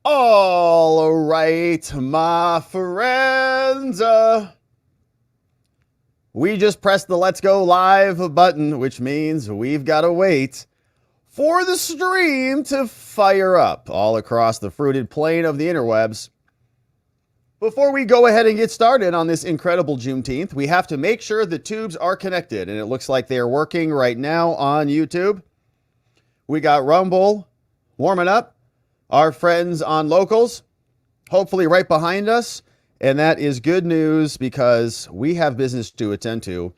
All right, my friends. We just pressed the Let's Go Live button, which means we've got to wait for the stream to fire up all across the fruited plain of the interwebs. Before we go ahead and get started on this incredible Juneteenth, we have to make sure the tubes are connected, and it looks like they're working right now on YouTube. We got Rumble warming up. Our friends on Locals, hopefully right behind us. And that is good news because we have business to attend to.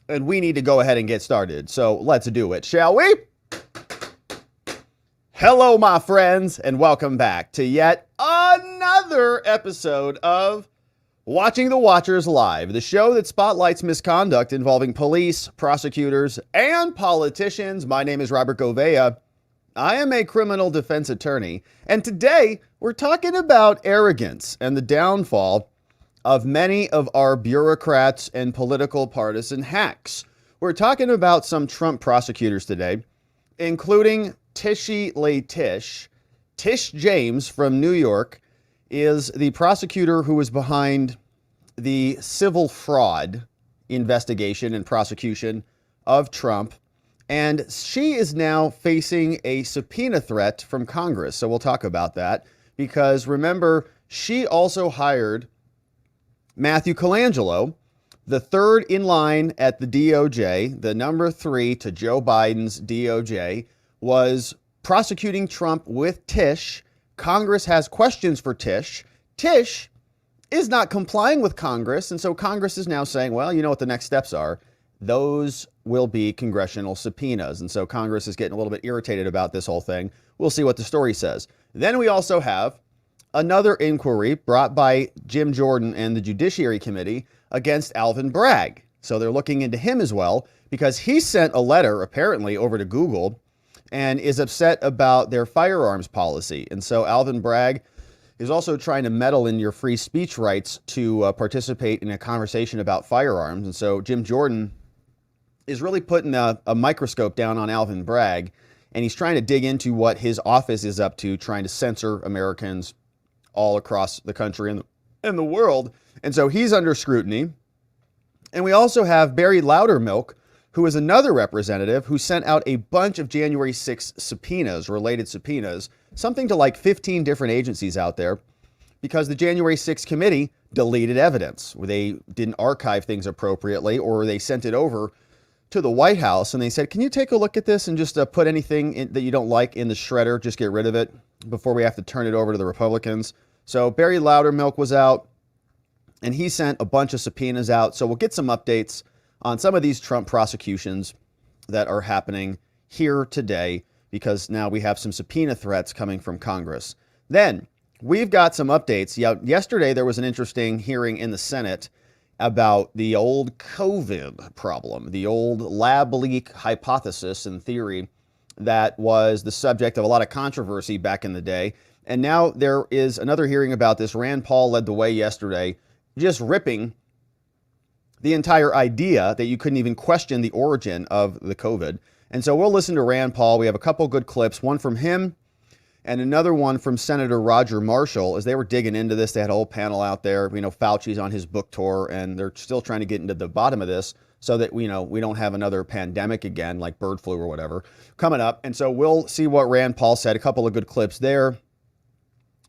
And we need to go ahead and get started. So let's do it, shall we? Hello, my friends, and welcome back to yet another episode of Watching the Watchers Live, the show that spotlights misconduct involving police, prosecutors, and politicians. My name is Robert Gouveia. I am a criminal defense attorney, and today we're talking about arrogance and the downfall of many of our bureaucrats and political partisan hacks. We're talking about some Trump prosecutors today, including Leticia James from New York is the prosecutor who was behind the civil fraud investigation and prosecution of Trump. And she is now facing a subpoena threat from Congress. So we'll talk about that because remember, she also hired Matthew Colangelo, the third in line at the DOJ, the number 3 to Joe Biden's DOJ, was prosecuting Trump with Tish. Congress has questions for Tish. Tish is not complying with Congress. And so Congress is now saying, well, you know what the next steps are. Those will be congressional subpoenas. And so Congress is getting a little bit irritated about this whole thing. We'll see what the story says. Then we also have another inquiry brought by Jim Jordan and the Judiciary Committee against Alvin Bragg. So they're looking into him as well because he sent a letter apparently over to Google and is upset about their firearms policy. And so Alvin Bragg is also trying to meddle in your free speech rights to participate in a conversation about firearms. And so Jim Jordan is really putting a microscope down on Alvin Bragg, and he's trying to dig into what his office is up to, trying to censor Americans all across the country and the world. And so he's under scrutiny. And we also have Barry Loudermilk, who is another representative who sent out a bunch of January 6 subpoenas, related subpoenas, something to like 15 different agencies out there, because the January 6 committee deleted evidence. They didn't archive things appropriately, or they sent it over to the White House and they said, can you take a look at this and just put anything that you don't like in the shredder, just get rid of it before we have to turn it over to the Republicans. So Barry Loudermilk was out and he sent a bunch of subpoenas out. So we'll get some updates on some of these Trump prosecutions that are happening here today, because now we have some subpoena threats coming from Congress. Then we've got some updates. Yesterday, there was an interesting hearing in the Senate about the old COVID problem, the old lab leak hypothesis and theory that was the subject of a lot of controversy back in the day. And now there is another hearing about this. Rand Paul led the way yesterday, just ripping the entire idea that you couldn't even question the origin of the COVID. And so we'll listen to Rand Paul. We have a couple good clips, one from him and another one from Senator Roger Marshall. As they were digging into this, they had a whole panel out there. Fauci's on his book tour, and they're still trying to get into the bottom of this so that we don't have another pandemic again, like bird flu or whatever, coming up. And so we'll see what Rand Paul said. A couple of good clips there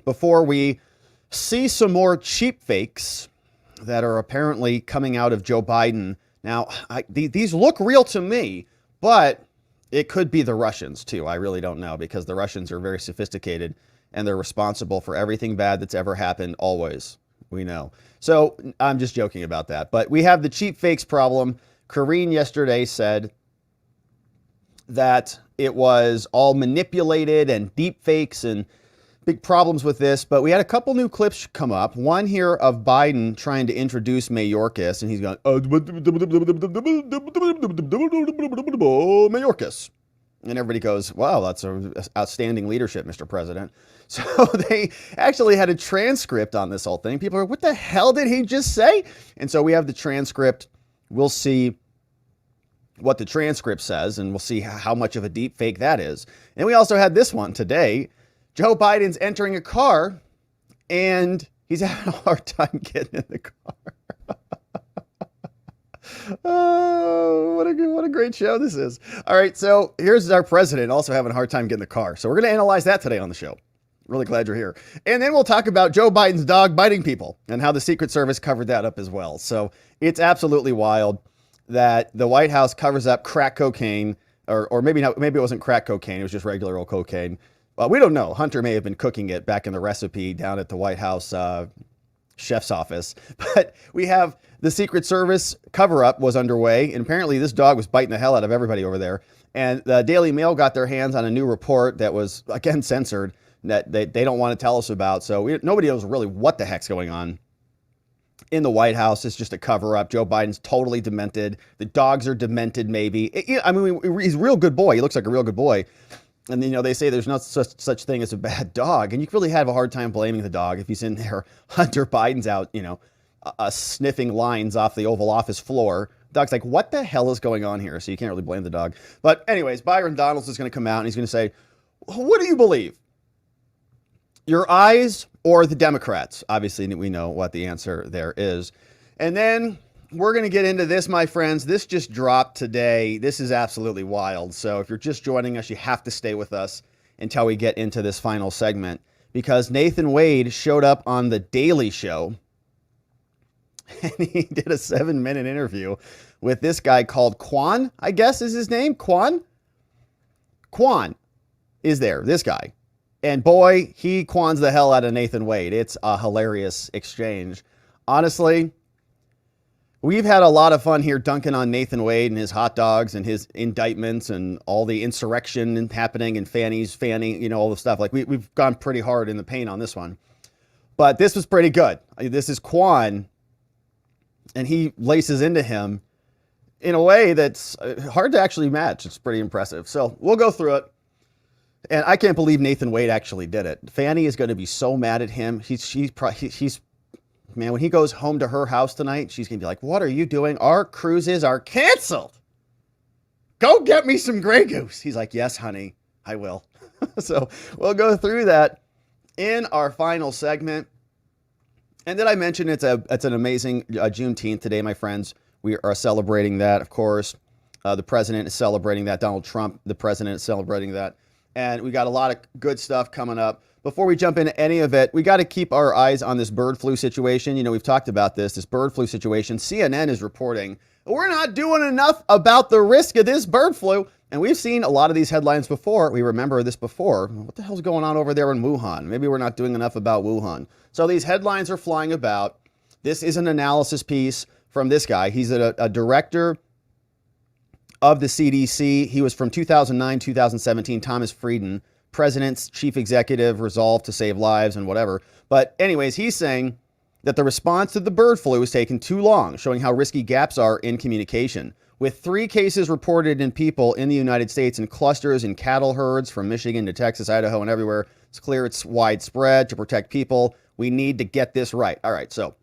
before we see some more cheap fakes that are apparently coming out of Joe Biden. Now, these look real to me, but it could be the Russians, too. I really don't know, because the Russians are very sophisticated and they're responsible for everything bad that's ever happened, always. We know. So I'm just joking about that. But we have the cheap fakes problem. Karine yesterday said that it was all manipulated and deep fakes and big problems with this. But we had a couple new clips come up. One here of Biden trying to introduce Mayorkas, and he's going, Mayorkas. And everybody goes, wow, that's an outstanding leadership, Mr. President. So they actually had a transcript on this whole thing. People are, what the hell did he just say? And so we have the transcript. We'll see what the transcript says, and we'll see how much of a deep fake that is. And we also had this one today. Joe Biden's entering a car and he's having a hard time getting in the car. Oh, what a great show this is. All right, so here's our president also having a hard time getting in the car. So we're going to analyze that today on the show. Really glad you're here. And then we'll talk about Joe Biden's dog biting people and how the Secret Service covered that up as well. So it's absolutely wild that the White House covers up crack cocaine, or maybe not, maybe it wasn't crack cocaine, it was just regular old cocaine. We don't know. Hunter may have been cooking it back in the recipe down at the White House chef's office. But we have the Secret Service cover-up was underway, and apparently this dog was biting the hell out of everybody over there. And the Daily Mail got their hands on a new report that was, again, censored, that they don't want to tell us about. So nobody knows really what the heck's going on in the White House. It's just a cover-up. Joe Biden's totally demented. The dogs are demented, maybe. He's a real good boy. He looks like a real good boy. And, they say there's no such thing as a bad dog. And you really have a hard time blaming the dog if he's in there. Hunter Biden's out, sniffing lines off the Oval Office floor. The dog's like, what the hell is going on here? So you can't really blame the dog. But anyways, Byron Donalds is going to come out and he's going to say, what do you believe? Your eyes or the Democrats? Obviously, we know what the answer there is. And then we're going to get into this, my friends. This just dropped today. This is absolutely wild. So if you're just joining us, you have to stay with us until we get into this final segment, because Nathan Wade showed up on The Daily Show and he did a 7-minute interview with this guy called Quan, I guess is his name. Quan is there, this guy. And boy, he Quans the hell out of Nathan Wade. It's a hilarious exchange. Honestly, we've had a lot of fun here dunking on Nathan Wade and his hot dogs and his indictments and all the insurrection happening and Fani, all the stuff. Like we've gone pretty hard in the paint on this one. But this was pretty good. This is Quan, and he laces into him in a way that's hard to actually match. It's pretty impressive. So we'll go through it. And I can't believe Nathan Wade actually did it. Fani is going to be so mad at him. Man, when he goes home to her house tonight, she's going to be like, what are you doing? Our cruises are canceled. Go get me some Grey Goose. He's like, yes, honey, I will. So we'll go through that in our final segment. And did I mention it's an amazing Juneteenth today, my friends? We are celebrating that, of course. The president is celebrating that. Donald Trump, the president, is celebrating that. And we got a lot of good stuff coming up. Before we jump into any of it, we got to keep our eyes on this bird flu situation. We've talked about this bird flu situation. CNN is reporting we're not doing enough about the risk of this bird flu. And we've seen a lot of these headlines before. We remember this before. What the hell's going on over there in Wuhan? Maybe we're not doing enough about Wuhan. So these headlines are flying about. This is an analysis piece from this guy. He's a director of the CDC. He was from 2009, 2017, Thomas Frieden, president's chief executive, resolved to save lives and whatever. But anyways, he's saying that the response to the bird flu has taken too long, showing how risky gaps are in communication. With 3 cases reported in people in the United States in clusters in cattle herds from Michigan to Texas, Idaho, and everywhere, it's clear it's widespread. To protect people, we need to get this right. All right, so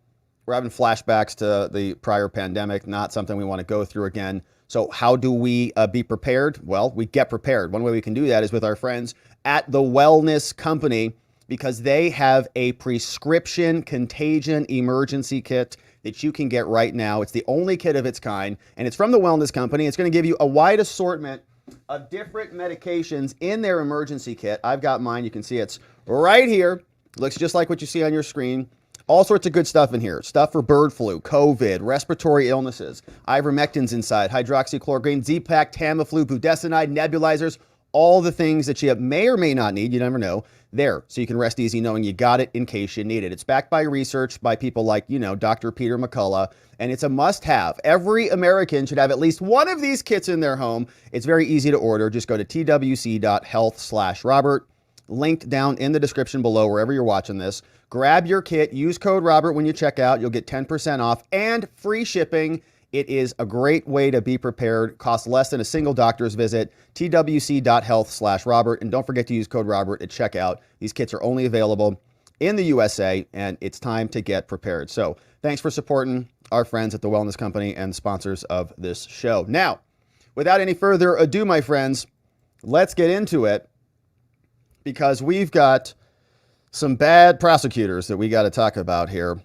we're having flashbacks to the prior pandemic, not something we want to go through again. So how do we be prepared? Well, we get prepared. One way we can do that is with our friends at the Wellness Company, because they have a prescription contagion emergency kit that you can get right now. It's the only kit of its kind, and it's from the Wellness Company. It's going to give you a wide assortment of different medications in their emergency kit. I've got mine. You can see it's right here. Looks just like what you see on your screen. All sorts of good stuff in here. Stuff for bird flu, COVID, respiratory illnesses, ivermectin's inside, hydroxychloroquine, Z-Pak, Tamiflu, budesonide, nebulizers, all the things that you may or may not need, you never know, there. So you can rest easy knowing you got it in case you need it. It's backed by research by people like, Dr. Peter McCullough, and it's a must-have. Every American should have at least one of these kits in their home. It's very easy to order. Just go to twc.health/Robert. Linked down in the description below, wherever you're watching this. Grab your kit, use code Robert when you check out. You'll get 10% off and free shipping. It is a great way to be prepared. Costs less than a single doctor's visit. twc.health/Robert. And don't forget to use code Robert at checkout. These kits are only available in the USA, and it's time to get prepared. So thanks for supporting our friends at the Wellness Company and sponsors of this show. Now, without any further ado, my friends, let's get into it. because we've got some bad prosecutors that we got to talk about here.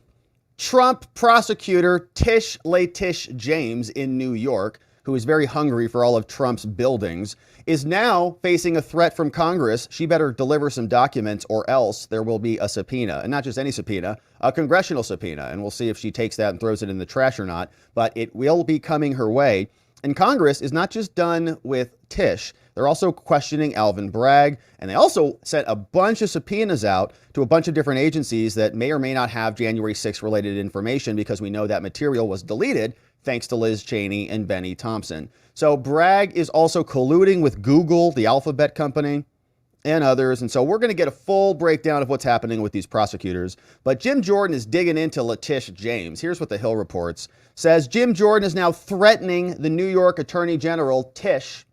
Trump prosecutor Leticia James in New York, who is very hungry for all of Trump's buildings, is now facing a threat from Congress. She better deliver some documents or else there will be a subpoena. And not just any subpoena, a congressional subpoena. And we'll see if she takes that and throws it in the trash or not. But it will be coming her way. And Congress is not just done with Tish. They're also questioning Alvin Bragg. And they also sent a bunch of subpoenas out to a bunch of different agencies that may or may not have January 6th related information, because we know that material was deleted thanks to Liz Cheney and Benny Thompson. So Bragg is also colluding with Google, the Alphabet company, and others. And so we're going to get a full breakdown of what's happening with these prosecutors. But Jim Jordan is digging into Leticia James. Here's what the Hill reports. Says Jim Jordan is now threatening the New York Attorney General, Tish,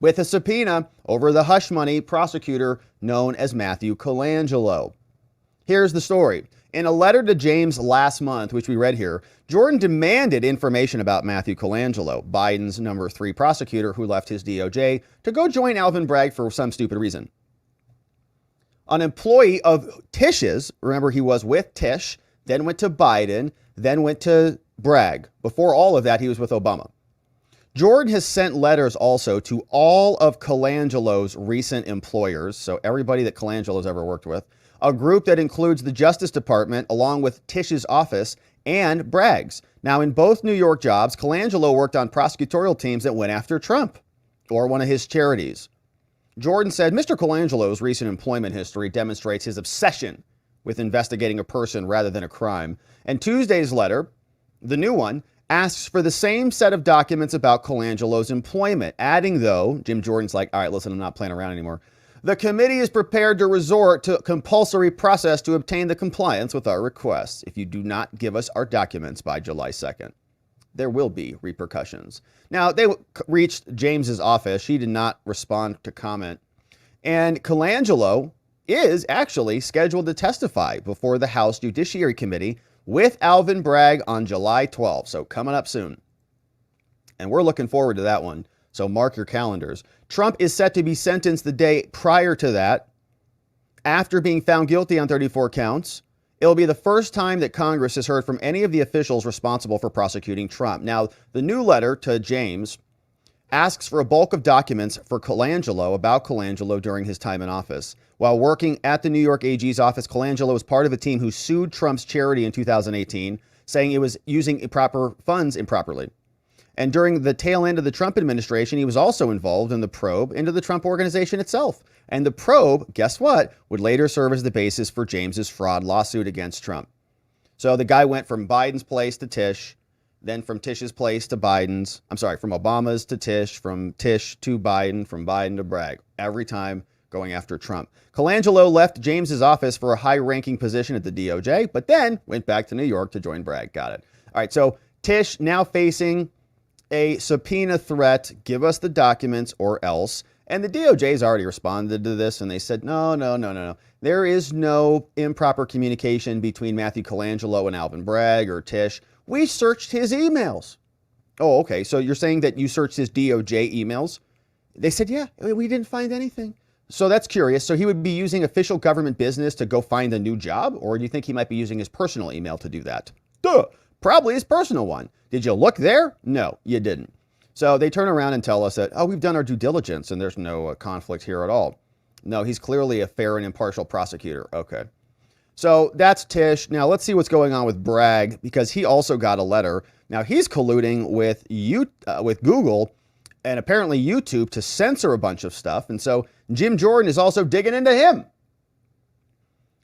with a subpoena over the hush money prosecutor known as Matthew Colangelo. Here's the story. In a letter to James last month, which we read here, Jordan demanded information about Matthew Colangelo, Biden's number 3 prosecutor who left his DOJ to go join Alvin Bragg for some stupid reason. An employee of Tish's, remember he was with Tish, then went to Biden, then went to Bragg. Before all of that, he was with Obama. Jordan has sent letters also to all of Colangelo's recent employers, so everybody that Colangelo's ever worked with, a group that includes the Justice Department, along with Tish's office and Bragg's. Now, in both New York jobs, Colangelo worked on prosecutorial teams that went after Trump or one of his charities. Jordan said Mr. Colangelo's recent employment history demonstrates his obsession with investigating a person rather than a crime. And Tuesday's letter, the new one, asks for the same set of documents about Colangelo's employment, adding, though, Jim Jordan's like, all right, listen, I'm not playing around anymore. The committee is prepared to resort to a compulsory process to obtain the compliance with our requests. If you do not give us our documents by July 2nd, there will be repercussions. Now, they reached James's office. She did not respond to comment. And Colangelo is actually scheduled to testify before the House Judiciary Committee with Alvin Bragg on July 12th. So coming up soon. And we're looking forward to that one. So mark your calendars. Trump is set to be sentenced the day prior to that. After being found guilty on 34 counts, it'll be the first time that Congress has heard from any of the officials responsible for prosecuting Trump. Now, the new letter to James asks for a bulk of documents for Colangelo about Colangelo during his time in office. While working at the New York AG's office, Colangelo was part of a team who sued Trump's charity in 2018, saying it was using improper funds improperly. And during the tail end of the Trump administration, he was also involved in the probe into the Trump organization itself. And the probe, guess what, would later serve as the basis for James's fraud lawsuit against Trump. So the guy went from Biden's place to Tish, then from Tish's place to Biden's, from Obama's to Tish, from Tish to Biden, from Biden to Bragg, every time going after Trump. Colangelo left James's office for a high-ranking position at the DOJ, but then went back to New York to join Bragg. Got it. All right, so Tish now facing a subpoena threat, give us the documents or else. And the DOJ's already responded to this, and they said, no. There is no improper communication between Matthew Colangelo and Alvin Bragg or Tish. We searched his emails. Oh, okay. So you're saying that you searched his DOJ emails? They said, yeah, we didn't find anything. So that's curious. So he would be using official government business to go find a new job? Or do you think he might be using his personal email to do that? Duh, probably his personal one. Did you look there? No, you didn't. So they turn around and tell us that, oh, we've done our due diligence and there's no conflict here at all. No, he's clearly a fair and impartial prosecutor. Okay. So that's Tish. Now let's see what's going on with Bragg, because he also got a letter. Now he's colluding with Google and apparently YouTube to censor a bunch of stuff. And so Jim Jordan is also digging into him.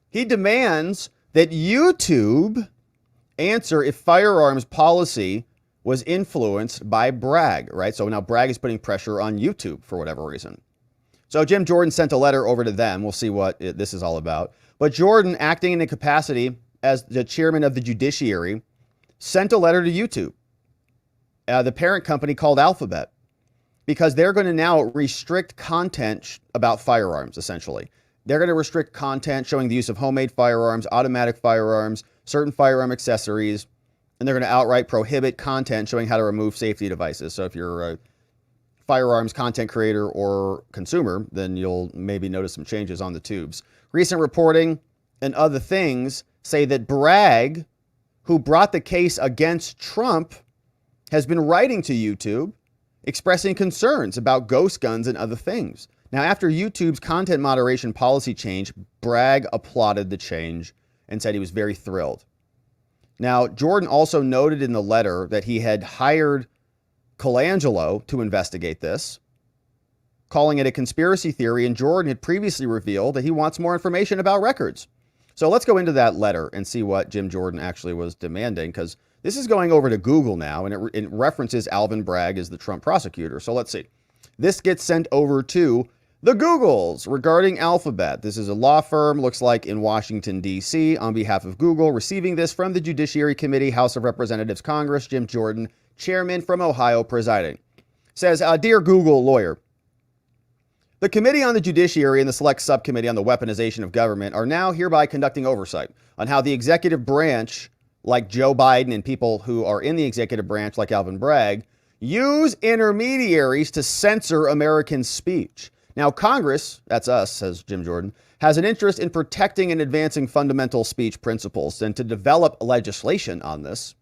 He demands that YouTube answer if firearms policy was influenced by Bragg, right? So now Bragg is putting pressure on YouTube for whatever reason. So Jim Jordan sent a letter over to them. We'll see what this is all about. But Jordan, acting in a capacity as the chairman of the judiciary, sent a letter to YouTube, the parent company called Alphabet, because they're going to now restrict content about firearms, essentially. They're going to restrict content showing the use of homemade firearms, automatic firearms, certain firearm accessories, and they're going to outright prohibit content showing how to remove safety devices. So if you're firearms content creator or consumer, then you'll maybe notice some changes on the tubes. Recent reporting and other things say that Bragg, who brought the case against Trump, has been writing to YouTube expressing concerns about ghost guns and other things. Now, after YouTube's content moderation policy change, Bragg applauded the change and said he was very thrilled. Now, Jordan also noted in the letter that he had hired Colangelo to investigate this, calling it a conspiracy theory, and Jordan had previously revealed that he wants more information about records. So let's go into that letter and see what Jim Jordan actually was demanding, because this is going over to Google now, and it references Alvin Bragg as the Trump prosecutor. So let's see. This gets sent over to the Googles regarding Alphabet. This is a law firm, looks like in Washington, D.C., on behalf of Google, receiving this from the Judiciary Committee, House of Representatives, Congress, Jim Jordan, chairman from Ohio, presiding. Says, Dear Google lawyer, the Committee on the Judiciary and the Select Subcommittee on the Weaponization of Government are now hereby conducting oversight on how the executive branch, like Joe Biden and people who are in the executive branch, like Alvin Bragg, use intermediaries to censor American speech. Now, Congress, that's us, says Jim Jordan, has an interest in protecting and advancing fundamental speech principles, and to develop legislation on this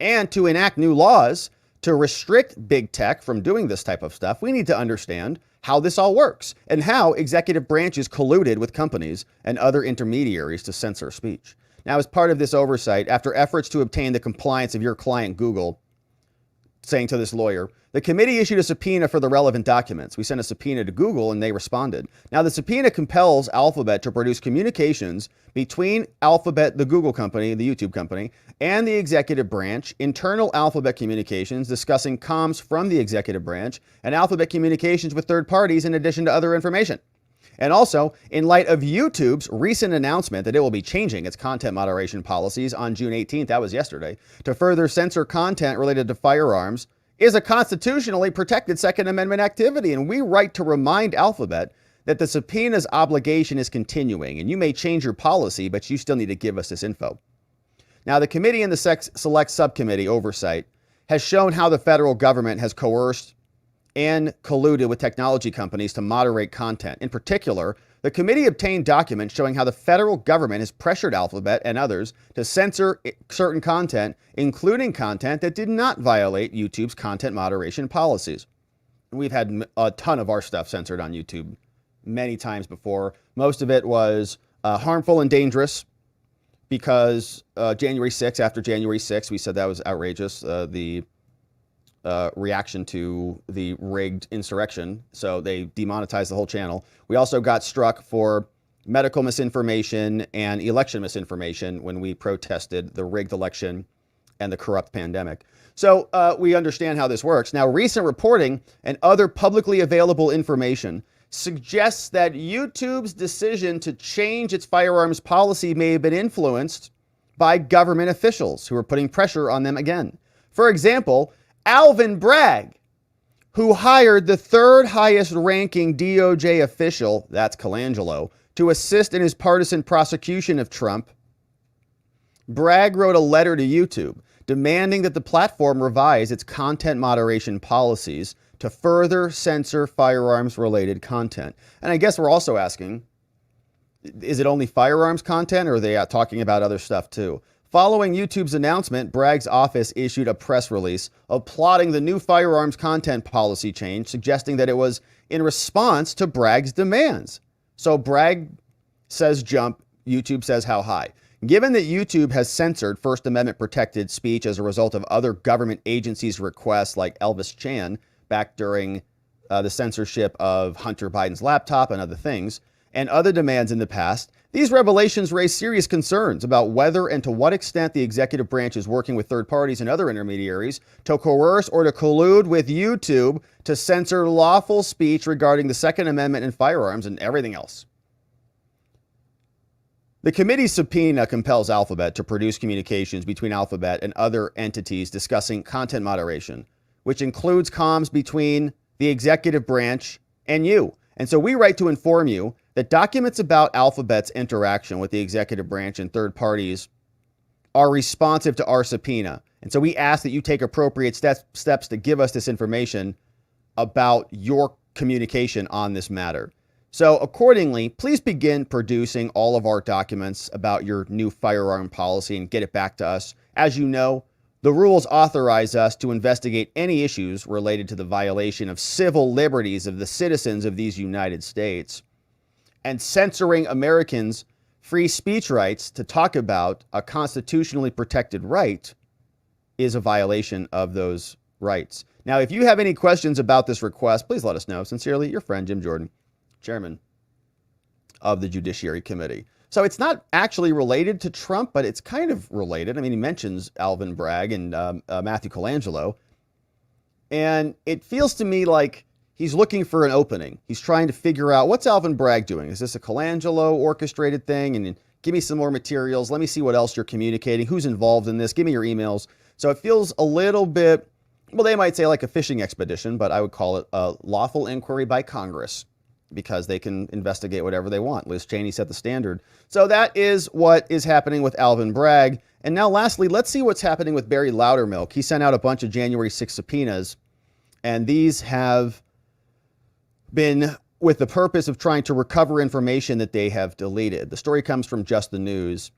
and to enact new laws to restrict big tech from doing this type of stuff. We need to understand how this all works and how executive branches colluded with companies and other intermediaries to censor speech. Now, as part of this oversight, after efforts to obtain the compliance of your client, Google, saying to this lawyer, the committee issued a subpoena for the relevant documents. We sent a subpoena to Google and they responded. Now, the subpoena compels Alphabet to produce communications between Alphabet, the Google company, the YouTube company, and the executive branch, internal Alphabet communications discussing comms from the executive branch, and Alphabet communications with third parties in addition to other information. And also, in light of YouTube's recent announcement that it will be changing its content moderation policies on June 18th, that was yesterday, to further censor content related to firearms, is a constitutionally protected Second Amendment activity. And we write to remind Alphabet that the subpoena's obligation is continuing, and you may change your policy, but you still need to give us this info. Now, the committee and the Select Subcommittee oversight has shown how the federal government has coerced and colluded with technology companies to moderate content. In particular, the committee obtained documents showing how the federal government has pressured Alphabet and others to censor certain content, including content that did not violate YouTube's content moderation policies. We've had a ton of our stuff censored on YouTube many times before. Most of it was harmful and dangerous because January 6th, after January 6th, we said that was outrageous. The reaction to the rigged insurrection. So they demonetized the whole channel. We also got struck for medical misinformation and election misinformation when we protested the rigged election and the corrupt pandemic. So we understand how this works. Now, recent reporting and other publicly available information suggests that YouTube's decision to change its firearms policy may have been influenced by government officials who are putting pressure on them again. For example, Alvin Bragg, who hired the third highest ranking DOJ official, that's Colangelo, to assist in his partisan prosecution of Trump. Bragg wrote a letter to YouTube demanding that the platform revise its content moderation policies to further censor firearms related content. And I guess we're also asking, is it only firearms content, or are they talking about other stuff too? Following YouTube's announcement, Bragg's office issued a press release applauding the new firearms content policy change, suggesting that it was in response to Bragg's demands. So Bragg says jump, YouTube says how high. Given that YouTube has censored First Amendment protected speech as a result of other government agencies' requests, like Elvis Chan back during the censorship of Hunter Biden's laptop and other things, and other demands in the past, these revelations raise serious concerns about whether and to what extent the executive branch is working with third parties and other intermediaries to coerce or to collude with YouTube to censor lawful speech regarding the Second Amendment and firearms and everything else. The committee's subpoena compels Alphabet to produce communications between Alphabet and other entities discussing content moderation, which includes comms between the executive branch and you. And so we write to inform you that documents about Alphabet's interaction with the executive branch and third parties are responsive to our subpoena. And so we ask that you take appropriate steps to give us this information about your communication on this matter. So accordingly, please begin producing all of our documents about your new firearm policy and get it back to us. As you know, the rules authorize us to investigate any issues related to the violation of civil liberties of the citizens of these United States. And censoring Americans' free speech rights to talk about a constitutionally protected right is a violation of those rights. Now, if you have any questions about this request, please let us know. Sincerely, your friend, Jim Jordan, Chairman of the Judiciary Committee. So it's not actually related to Trump, but it's kind of related. I mean, he mentions Alvin, Bragg, and Matthew Colangelo. And it feels to me like he's looking for an opening. He's trying to figure out, what's Alvin Bragg doing? Is this a Colangelo orchestrated thing? And give me some more materials. Let me see what else you're communicating. Who's involved in this? Give me your emails. So it feels a little bit, well, they might say like a fishing expedition, but I would call it a lawful inquiry by Congress, because they can investigate whatever they want. Liz Cheney set the standard. So that is what is happening with Alvin Bragg. And now lastly, let's see what's happening with Barry Loudermilk. He sent out a bunch of January 6 subpoenas, and these have been with the purpose of trying to recover information that they have deleted. The story comes from Just the News,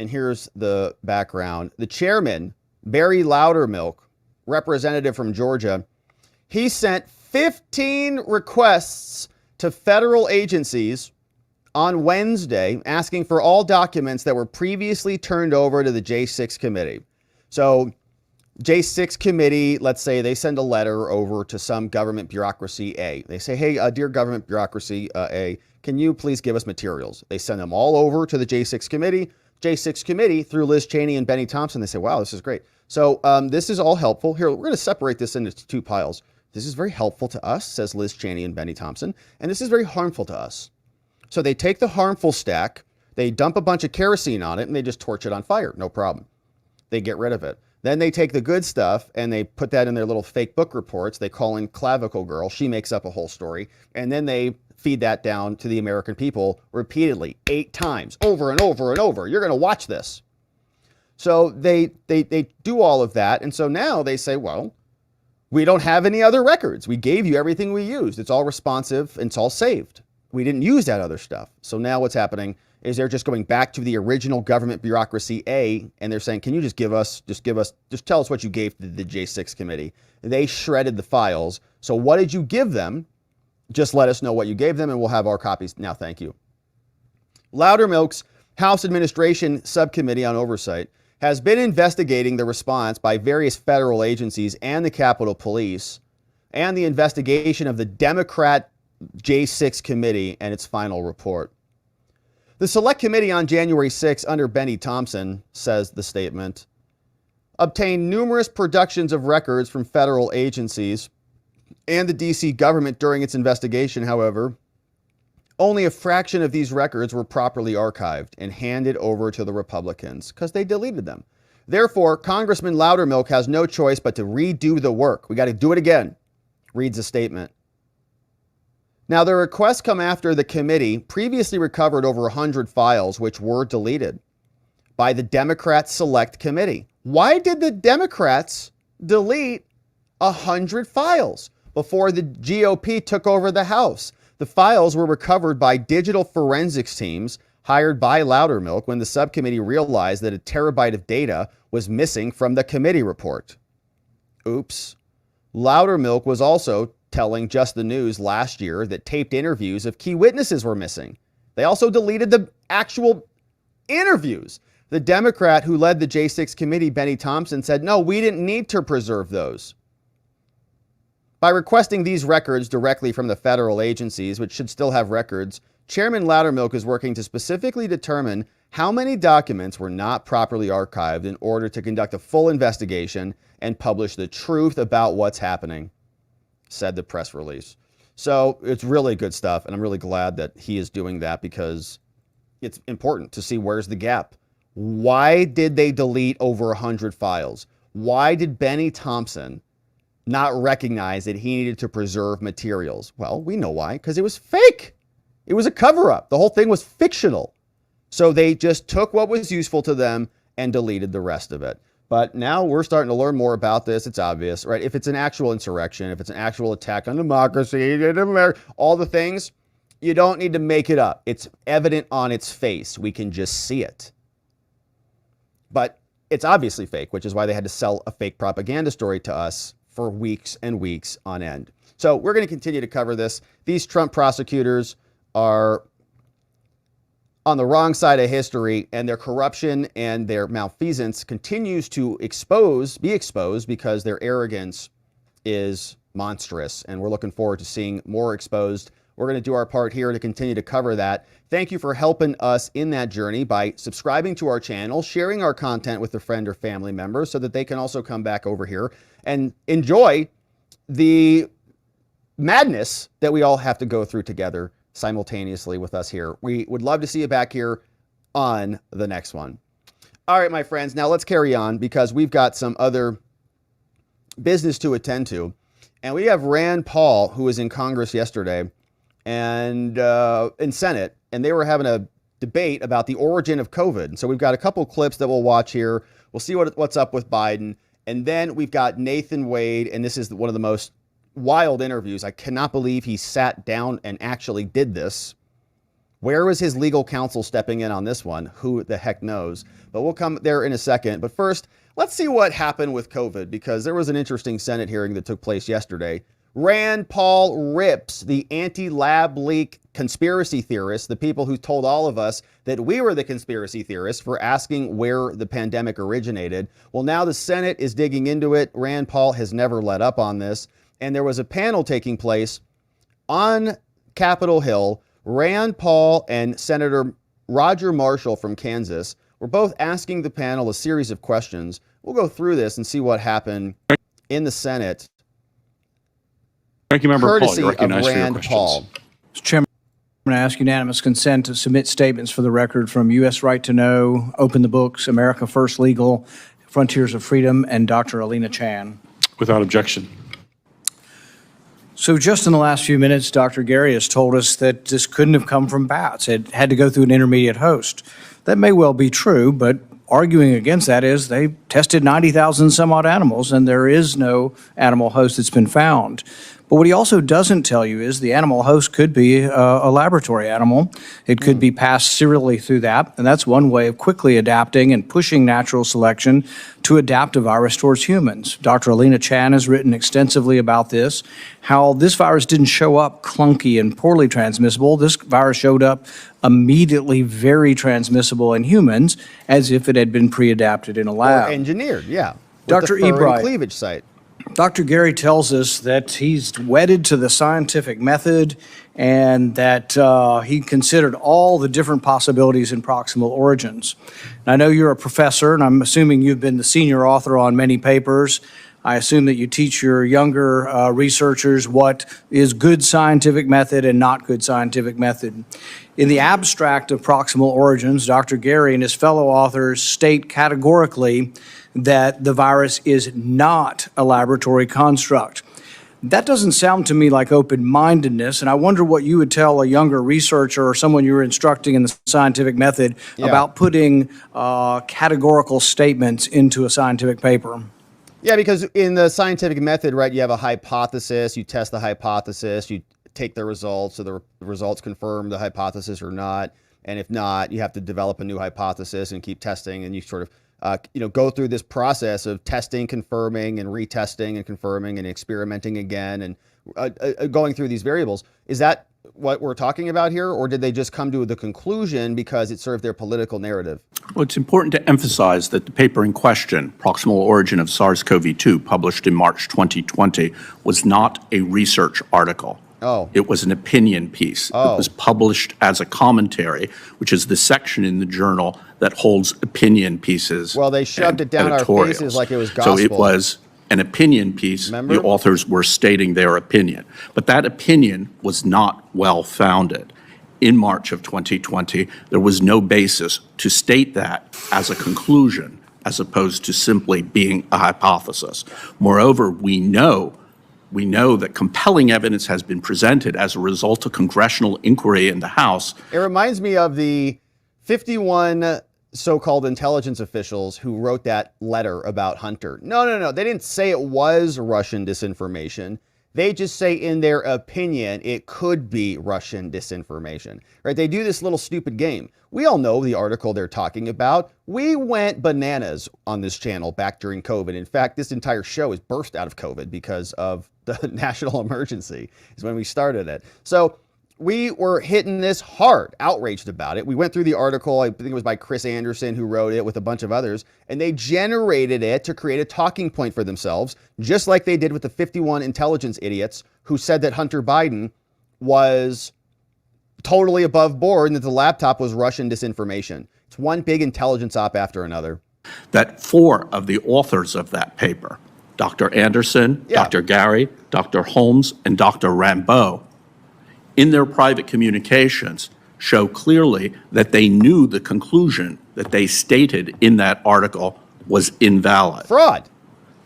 and here's the background. The chairman, Barry Loudermilk, representative from Georgia, he sent 15 requests to federal agencies on Wednesday asking for all documents that were previously turned over to the J6 committee. So J6 committee, let's say they send a letter over to some government bureaucracy A. They say, hey, dear government bureaucracy A, can you please give us materials? They send them all over to the J6 committee. J6 committee, through Liz Cheney and Benny Thompson, they say, wow, this is great. So this is all helpful. Here, we're going to separate this into two piles. This is very helpful to us, says Liz Cheney and Benny Thompson, and this is very harmful to us. So they take the harmful stack, they dump a bunch of kerosene on it, and they just torch it on fire. No problem. They get rid of it. Then they take the good stuff and they put that in their little fake book reports. They call in Clavicle Girl. She makes up a whole story. And then they feed that down to the American people repeatedly, 8 times, over and over and over. You're going to watch this. So they do all of that. And so now they say, well, we don't have any other records. We gave you everything we used. It's all responsive. And it's all saved. We didn't use that other stuff. So now what's happening is they're just going back to the original government bureaucracy A, and they're saying, can you just tell us what you gave to the J6 committee? They shredded the files. So what did you give them? Just let us know what you gave them, and we'll have our copies. Now, thank you. Loudermilk's House Administration Subcommittee on Oversight has been investigating the response by various federal agencies and the Capitol Police, and the investigation of the Democrat J6 committee and its final report. The Select Committee on January 6 under Benny Thompson, says the statement, obtained numerous productions of records from federal agencies and the D.C. government during its investigation. However, only a fraction of these records were properly archived and handed over to the Republicans because they deleted them. Therefore, Congressman Loudermilk has no choice but to redo the work. We got to do it again, reads the statement. Now, the requests come after the committee previously recovered over 100 files which were deleted by the Democrat Select Committee. Why did the Democrats delete 100 files before the GOP took over the House? The files were recovered by digital forensics teams hired by Loudermilk when the subcommittee realized that a terabyte of data was missing from the committee report. Oops. Loudermilk was also telling Just the News last year that taped interviews of key witnesses were missing. They also deleted the actual interviews. The Democrat who led the J6 committee, Benny Thompson, said, no, we didn't need to preserve those. By requesting these records directly from the federal agencies, which should still have records, Chairman Loudermilk is working to specifically determine how many documents were not properly archived in order to conduct a full investigation and publish the truth about what's happening, said the press release. So it's really good stuff, and I'm really glad that he is doing that because it's important to see where's the gap. Why did they delete over 100 files? Why did Benny Thompson not recognize that he needed to preserve materials? Well, we know why, because it was fake. It was a cover-up. The whole thing was fictional. So they just took what was useful to them and deleted the rest of it. But now we're starting to learn more about this. It's obvious, right? If it's an actual insurrection, if it's an actual attack on democracy, all the things, you don't need to make it up. It's evident on its face. We can just see it. But it's obviously fake, which is why they had to sell a fake propaganda story to us for weeks and weeks on end. So we're going to continue to cover this. These Trump prosecutors are on the wrong side of history, and their corruption and their malfeasance continues to be exposed because their arrogance is monstrous. And we're looking forward to seeing more exposed. We're going to do our part here to continue to cover that. Thank you for helping us in that journey by subscribing to our channel, sharing our content with a friend or family member so that they can also come back over here and enjoy the madness that we all have to go through together simultaneously with us here. We would love to see you back here on the next one. All right, my friends, now let's carry on because we've got some other business to attend to. And we have Rand Paul, who was in Congress yesterday and in Senate, and they were having a debate about the origin of COVID. And so we've got a couple clips that we'll watch here. We'll see what's up with Biden. And then we've got Nathan Wade, and this is one of the most wild interviews. I cannot believe he sat down and actually did this. Where was his legal counsel stepping in on this one? Who the heck knows? But we'll come there in a second. But first, let's see what happened with COVID, because there was an interesting Senate hearing that took place yesterday. Rand Paul rips the anti-lab leak conspiracy theorists, the people who told all of us that we were the conspiracy theorists for asking where the pandemic originated. Well, now the Senate is digging into it. Rand Paul has never let up on this. And there was a panel taking place on Capitol Hill. Rand Paul and Senator Roger Marshall from Kansas were both asking the panel a series of questions. We'll go through this and see what happened in the Senate. Thank you, Member Paul. Courtesy You're recognized of for your Rand questions. Paul. Mr. Chairman, I'm going to ask unanimous consent to submit statements for the record from U.S. Right to Know, Open the Books, America First Legal, Frontiers of Freedom, and Dr. Alina Chan. Without objection. So just in the last few minutes, Dr. Gary has told us that this couldn't have come from bats. It had to go through an intermediate host. That may well be true, but arguing against that is they tested 90,000 some odd animals, and there is no animal host that's been found. But what he also doesn't tell you is the animal host could be a laboratory animal. It could be passed serially through that, and that's one way of quickly adapting and pushing natural selection to adapt a virus towards humans. Dr. Alina Chan has written extensively about this, how this virus didn't show up clunky and poorly transmissible. This virus showed up immediately very transmissible in humans, as if it had been pre-adapted in a lab. Or engineered, yeah. Dr. With the furry Ebright. cleavage site. Dr. Gary tells us that he's wedded to the scientific method and that he considered all the different possibilities in proximal origins. And I know you're a professor, and I'm assuming you've been the senior author on many papers. I assume that you teach your younger researchers what is good scientific method and not good scientific method. In the abstract of proximal origins, Dr. Gary and his fellow authors state categorically that the virus is not a laboratory construct. That doesn't sound to me like open-mindedness, and I wonder what you would tell a younger researcher or someone you were instructing in the scientific method about putting categorical statements into a scientific paper. Yeah, because in the scientific method, right, you have a hypothesis, you test the hypothesis, you take the results, so the results confirm the hypothesis or not, and if not, you have to develop a new hypothesis and keep testing, and you sort of go through this process of testing, confirming, and retesting, and confirming, and experimenting again, and going through these variables. Is that what we're talking about here, or did they just come to the conclusion because it served their political narrative? Well, it's important to emphasize that the paper in question, Proximal Origin of SARS-CoV-2, published in March 2020, was not a research article. Oh. It was an opinion piece. Oh. It was published as a commentary, which is the section in the journal that holds opinion pieces. Well, they shoved it down our faces like it was gospel. So it was an opinion piece. Remember? The authors were stating their opinion. But that opinion was not well-founded. In March of 2020, there was no basis to state that as a conclusion, as opposed to simply being a hypothesis. Moreover, we know that compelling evidence has been presented as a result of congressional inquiry in the House. It reminds me of the 51 so-called intelligence officials who wrote that letter about Hunter. No. They didn't say it was Russian disinformation. They just say in their opinion, it could be Russian disinformation, right? They do this little stupid game. We all know the article they're talking about. We went bananas on this channel back during COVID. In fact, this entire show is birthed out of COVID because of the national emergency is when we started it. So we were hitting this hard, outraged about it. We went through the article, I think it was by Chris Anderson who wrote it with a bunch of others, and they generated it to create a talking point for themselves, just like they did with the 51 intelligence idiots who said that Hunter Biden was totally above board and that the laptop was Russian disinformation. It's one big intelligence op after another. That 4 of the authors of that paper, Dr. Anderson, Dr. Gary, Dr. Holmes, and Dr. Rambeau, in their private communications, show clearly that they knew the conclusion that they stated in that article was invalid. Fraud.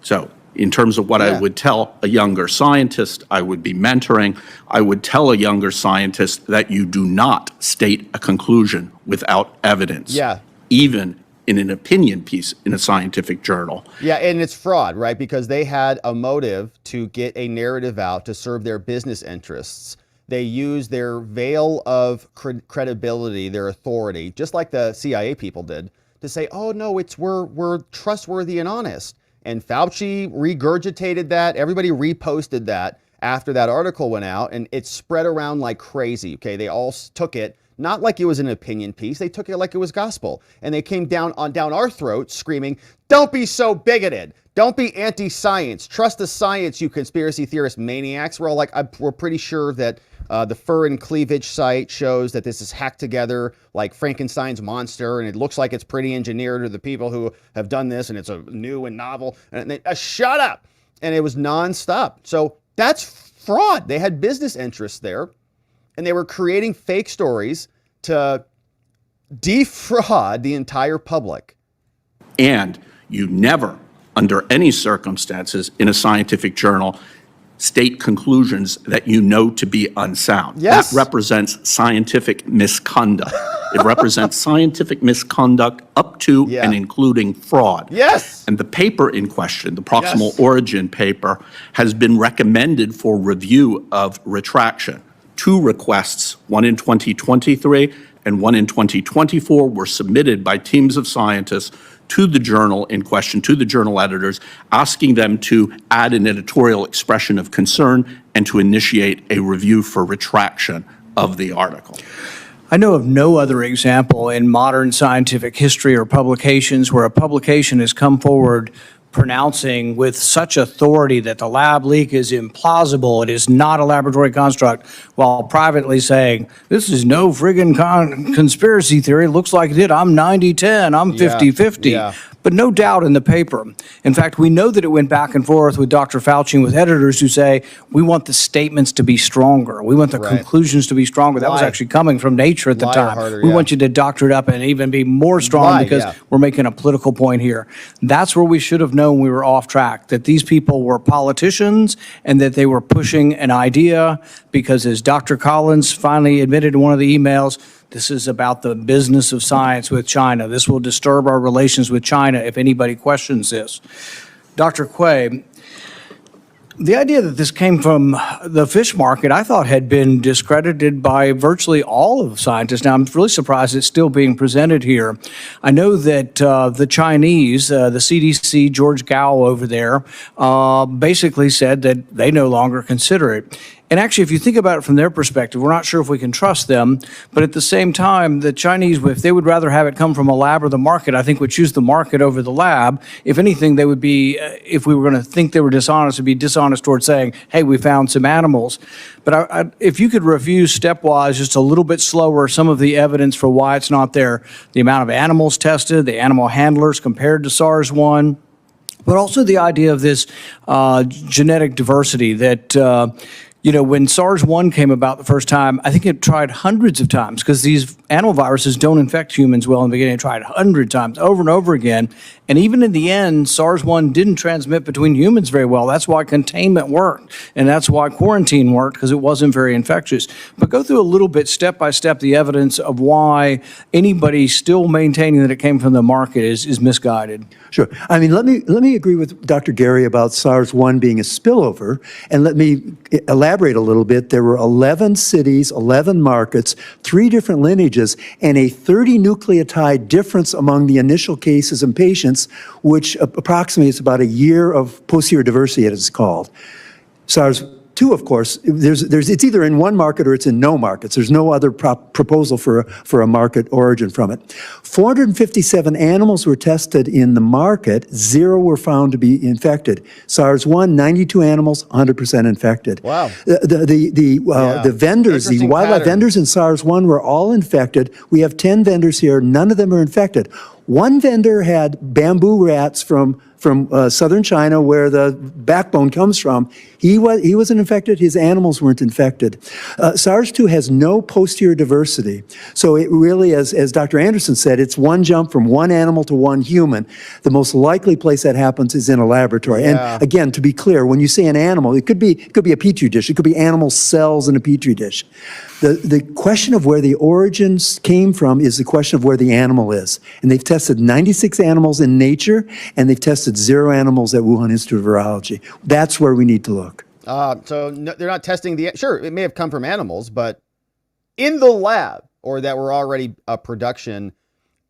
So in terms of what I would tell a younger scientist I would be mentoring, I would tell a younger scientist that you do not state a conclusion without evidence, even in an opinion piece in a scientific journal. Yeah, and it's fraud, right? Because they had a motive to get a narrative out to serve their business interests. They use their veil of credibility, their authority, just like the CIA people did, to say, oh, no, we're trustworthy and honest. And Fauci regurgitated that. Everybody reposted that after that article went out, and it spread around like crazy. Okay, they all took it, not like it was an opinion piece. They took it like it was gospel. And they came down our throats screaming, don't be so bigoted. Don't be anti-science. Trust the science, you conspiracy theorist maniacs. We're all like, we're pretty sure that the fur and cleavage site shows that this is hacked together like Frankenstein's monster, and it looks like it's pretty engineered, or the people who have done this, and it's a new and novel. And they, shut up. And it was nonstop. So that's fraud. They had business interests there, and they were creating fake stories to defraud the entire public. And you never, under any circumstances in a scientific journal, state conclusions that you know to be unsound. Yes. That represents scientific misconduct. It represents scientific misconduct up to and including fraud. Yes. And the paper in question, the proximal origin paper, has been recommended for review of retraction. 2 requests, one in 2023 and one in 2024, were submitted by teams of scientists to the journal in question, to the journal editors, asking them to add an editorial expression of concern and to initiate a review for retraction of the article. I know of no other example in modern scientific history or publications where a publication has come forward pronouncing with such authority that the lab leak is implausible, it is not a laboratory construct, while privately saying, this is no friggin' conspiracy theory, it looks like it did, I'm 90-10, I'm 50-50. But no doubt in the paper. In fact, we know that it went back and forth with Dr. Fauci and with editors who say, we want the statements to be stronger. We want the conclusions to be stronger. That was actually coming from Nature at the time. We want you to doctor it up and even be more strong because we're making a political point here. That's where we should have known we were off track, that these people were politicians and that they were pushing an idea because, as Dr. Collins finally admitted in one of the emails, this is about the business of science with China. This will disturb our relations with China if anybody questions this. Dr. Quay, the idea that this came from the fish market, I thought had been discredited by virtually all of scientists. Now, I'm really surprised it's still being presented here. I know that the Chinese, the CDC, George Gao over there, basically said that they no longer consider it. And actually, if you think about it from their perspective, we're not sure if we can trust them. But at the same time, the Chinese, if they would rather have it come from a lab or the market, I think would choose the market over the lab. If anything, they would be, if we were going to think they were dishonest, would be dishonest towards saying, hey, we found some animals. But if you could review stepwise, just a little bit slower, some of the evidence for why it's not there, the amount of animals tested, the animal handlers compared to SARS-1, but also the idea of this genetic diversity that You know, when SARS-1 came about the first time, I think it tried hundreds of times because these animal viruses don't infect humans well in the beginning. It tried 100 times over and over again. And even in the end, SARS-1 didn't transmit between humans very well. That's why containment worked. And that's why quarantine worked, because it wasn't very infectious. But go through a little bit, step by step, the evidence of why anybody still maintaining that it came from the market is misguided. Sure. I mean, let me agree with Dr. Gary about SARS-1 being a spillover, and let me elaborate a little bit. There were 11 cities, 11 markets, 3 different lineages, and a 30 nucleotide difference among the initial cases and patients, which approximates about a year of posterior diversity, as it's called. SARS-2, of course, it's either in one market or it's in no markets. There's no other proposal for a market origin from it. 457 animals were tested in the market. 0 were found to be infected. SARS-1, 92 animals, 100% infected. Wow. The vendors, the wildlife vendors in SARS-1 were all infected. We have 10 vendors here. None of them are infected. One vendor had bamboo rats from southern China, where the backbone comes from. He wasn't infected. His animals weren't infected. SARS-2 has no posterior diversity. So it really, as Dr. Anderson said, it's one jump from one animal to one human. The most likely place that happens is in a laboratory. Yeah. And again, to be clear, when you say an animal, it could be a petri dish. It could be animal cells in a petri dish. The question of where the origins came from is the question of where the animal is. And they've tested 96 animals in nature, and they've tested 0 animals at Wuhan Institute of Virology. That's where we need to look. So no, they're not testing sure, it may have come from animals, but in the lab, or that were already production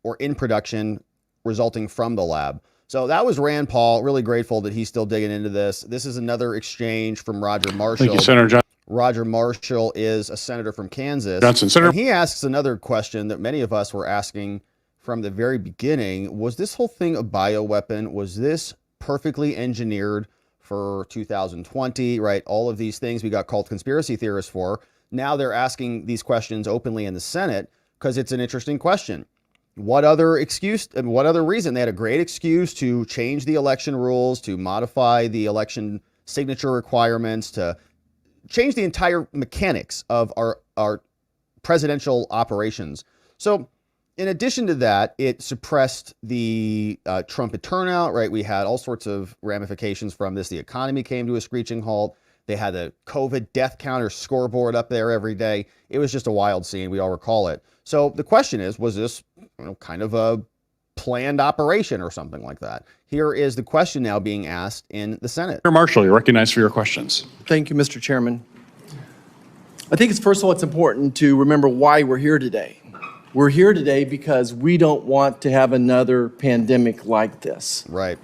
or in production resulting from the lab. So that was Rand Paul. Really grateful that he's still digging into this. This is another exchange from Roger Marshall. Thank you, Senator Johnson. Roger Marshall is a senator from Kansas. Senator. And he asks another question that many of us were asking from the very beginning. Was this whole thing a bioweapon? Was this perfectly engineered for 2020, right? All of these things we got called conspiracy theorists for. Now they're asking these questions openly in the Senate because it's an interesting question. What other excuse and what other reason? They had a great excuse to change the election rules, to modify the election signature requirements, to change the entire mechanics of our presidential operations. So in addition to that, it suppressed the trumpet turnout, right? We had all sorts of ramifications from this. The economy came to a screeching halt. They had the COVID death counter scoreboard up there every day. It was just a wild scene. We all recall it. So the question is, was this kind of a planned operation or something like that? Here is the question now being asked in the Senate. Senator Marshall, you're recognized for your questions. Thank you, Mr. Chairman. I think first of all, it's important to remember why we're here today. We're here today because we don't want to have another pandemic like this. Right.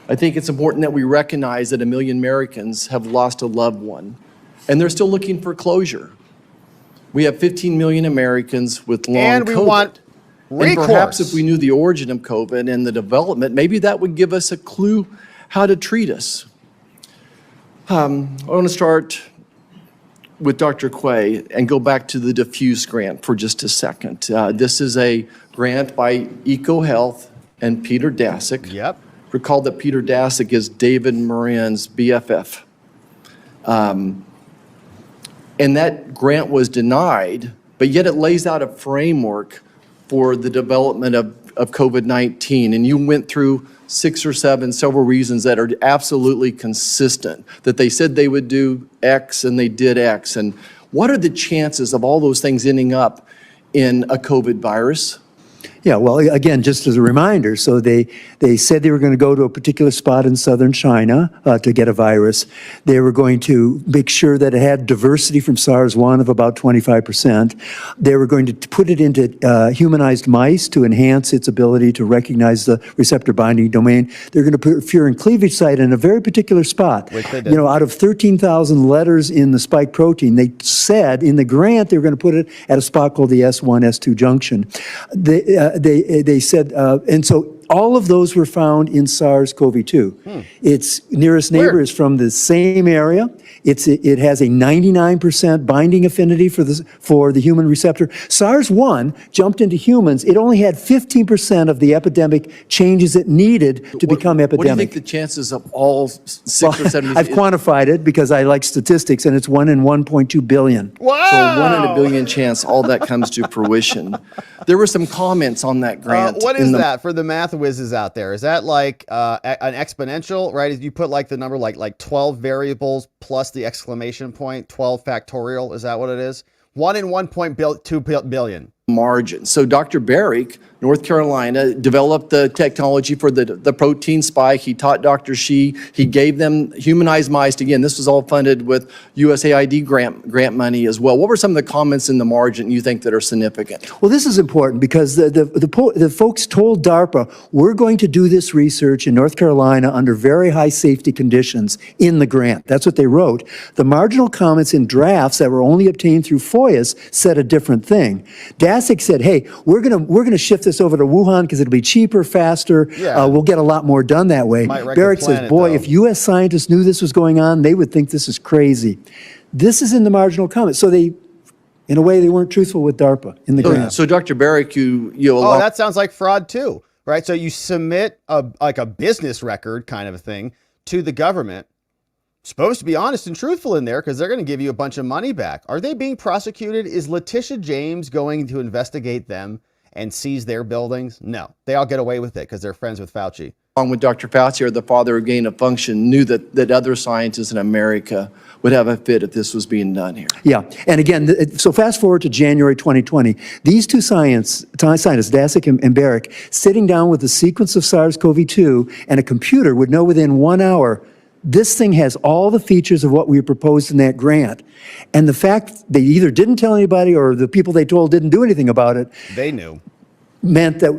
I think it's important that we recognize that 1 million Americans have lost a loved one, and they're still looking for closure. We have 15 million Americans with long And we COVID. want recourse. And perhaps if we knew the origin of COVID and the development, maybe that would give us a clue how to treat us. I want to start with Dr. Quay and go back to the diffuse grant for just a second. This is a grant by EcoHealth and Peter Daszak. Yep. Recall that Peter Daszak is David Moran's BFF. And that grant was denied, but yet it lays out a framework for the development of COVID-19. And you went through 6 or 7 several reasons that are absolutely consistent, that they said they would do X and they did X. And what are the chances of all those things ending up in a COVID virus? Yeah, well, again, just as a reminder, so they said they were going to go to a particular spot in southern China to get a virus. They were going to make sure that it had diversity from SARS-1 of about 25%. They were going to put it into humanized mice to enhance its ability to recognize the receptor binding domain. They're going to put furin cleavage site in a very particular spot. Which they did. You know, out of 13,000 letters in the spike protein, they said in the grant they were going to put it at a spot called the S1, S2 junction. They said, and so All of those were found in SARS-CoV-2. Its nearest neighbor is from the same area. It has a 99% binding affinity for the human receptor. SARS-1 jumped into humans. It only had 15% of the epidemic changes it needed to become epidemic. What do you think the chances of all 6 or 7? I've quantified it because I like statistics, and it's 1 in 1.2 billion. Wow! So 1 in a billion chance all that comes to fruition. There were some comments on that grant. What is that for the math whizzes out there? Is that like an exponential, right? You put like the number like 12 variables plus the exclamation point, 12 factorial. Is that what it is? 1 in 1.2 billion. Margin. So Dr. Barrick, North Carolina, developed the technology for the protein spike. He taught Dr. Shi. He gave them humanized mice. Again, this was all funded with USAID grant money as well. What were some of the comments in the margin you think that are significant? Well, this is important because the folks told DARPA, we're going to do this research in North Carolina under very high safety conditions in the grant. That's what they wrote. The marginal comments in drafts that were only obtained through FOIAs said a different thing. DASIC said, hey, we're gonna shift this over to Wuhan because it'll be cheaper, faster. Yeah. We'll get a lot more done that way. Barrick says, boy, if U.S. scientists knew this was going on, they would think this is crazy. This is in the marginal comments. So they, in a way, they weren't truthful with DARPA in the grant. So Dr. Barrick, Oh, that sounds like fraud too, right? So you submit like a business record kind of a thing to the government. Supposed to be honest and truthful in there because they're going to give you a bunch of money back. Are they being prosecuted? Is Leticia James going to investigate them and seize their buildings? No, they all get away with it because they're friends with Fauci. along with Dr. Fauci, or the father of gain of function, knew that other scientists in America would have a fit if this was being done here. Yeah, and again, so fast forward to January 2020, these two scientists, Daszak and Barrick, sitting down with a sequence of SARS-CoV-2 and a computer would know within 1 hour, this thing has all the features of what we proposed in that grant. And the fact they either didn't tell anybody or the people they told didn't do anything about it. They knew. Meant that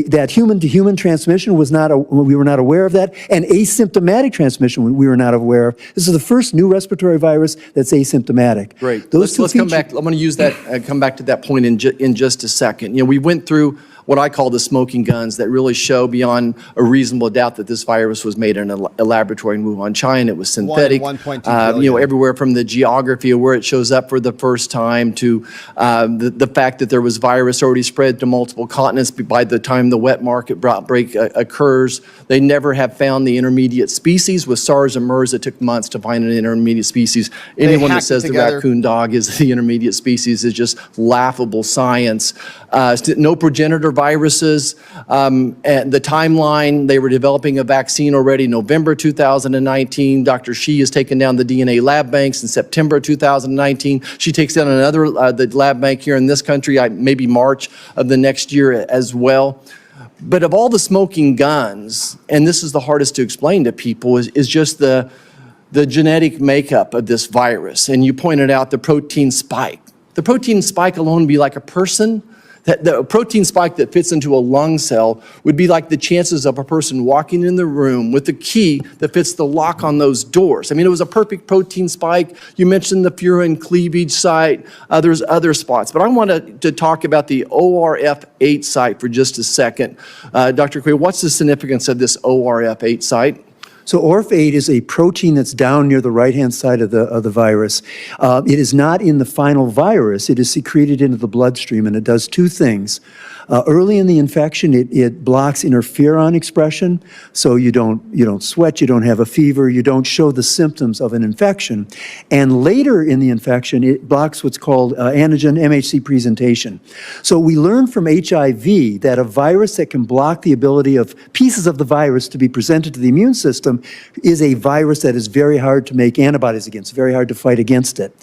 that human-to-human transmission was we were not aware of that, and asymptomatic transmission we were not aware of. This is the first new respiratory virus that's asymptomatic. Great. Let's come back. I'm going to use that. Come back to that point in just a second. You know, we went through what I call the smoking guns that really show beyond a reasonable doubt that this virus was made in a laboratory in Wuhan, China. It was synthetic. 1.2 billion. You know, everywhere from the geography of where it shows up for the first time to the fact that there was virus already spread to multiple continents by the time the wet market break occurs. They never have found the intermediate species. With SARS and MERS, it took months to find an intermediate species. Anyone that says the raccoon dog is the intermediate species is just laughable science. No progenitor viruses. And the timeline, they were developing a vaccine already November 2019. Dr. Shi has taken down the DNA lab banks in September 2019. She takes down another the lab bank here in this country, maybe March of the next year as well. But of all the smoking guns, and this is the hardest to explain to people, is just the genetic makeup of this virus. And you pointed out the protein spike. The protein spike alone would be like a person. The protein spike that fits into a lung cell would be like the chances of a person walking in the room with the key that fits the lock on those doors. I mean, it was a perfect protein spike. You mentioned the furin cleavage site. There's other spots. But I wanted to talk about the ORF8 site for just a second. Dr. Quay, what's the significance of this ORF8 site? So ORF8 is a protein that's down near the right-hand side of the virus. It is not in the final virus. It is secreted into the bloodstream, and it does two things. Early in the infection, it blocks interferon expression, so you don't sweat, you don't have a fever, you don't show the symptoms of an infection. And later in the infection, it blocks what's called antigen MHC presentation. So we learned from HIV that a virus that can block the ability of pieces of the virus to be presented to the immune system is a virus that is very hard to make antibodies against, very hard to fight against it.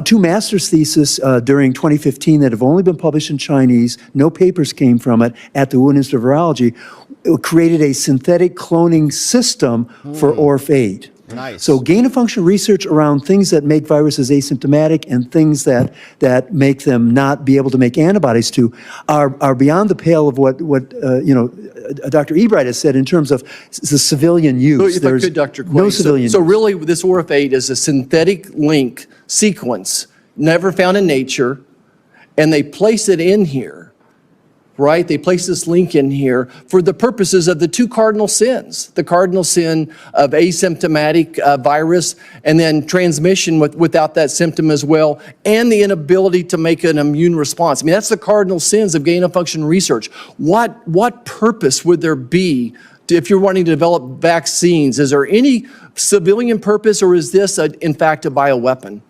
Two master's theses during 2015 that have only been published in Chinese, no papers came from it at the Wuhan Institute of Virology, created a synthetic cloning system for ORF8. Nice. So gain-of-function research around things that make viruses asymptomatic and things that make them not be able to make antibodies to are beyond the pale of what Dr. Ebright has said in terms of the civilian use. So if I could, Dr. Quay, no civilian so use. really this ORF8 is a synthetic link sequence never found in nature, and they place it in here right? They place this link in here for the purposes of the two cardinal sins, the cardinal sin of asymptomatic virus and then transmission without that symptom as well, and the inability to make an immune response. I mean, that's the cardinal sins of gain-of-function research. What purpose would there be if you're wanting to develop vaccines? Is there any civilian purpose, or is this, in fact, a bioweapon?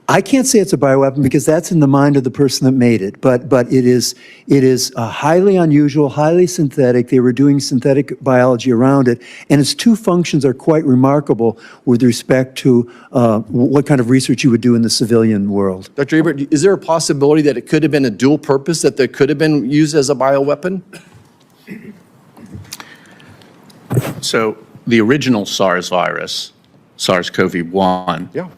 I can't say it's a bioweapon because that's in the mind of the person that made it, but it is highly unusual, highly synthetic. They were doing synthetic biology around it, and its two functions are quite remarkable with respect to what kind of research you would do in the civilian world. Dr. Ebert, is there a possibility that it could have been a dual purpose, that it could have been used as a bioweapon? So the original SARS virus, SARS-CoV-1,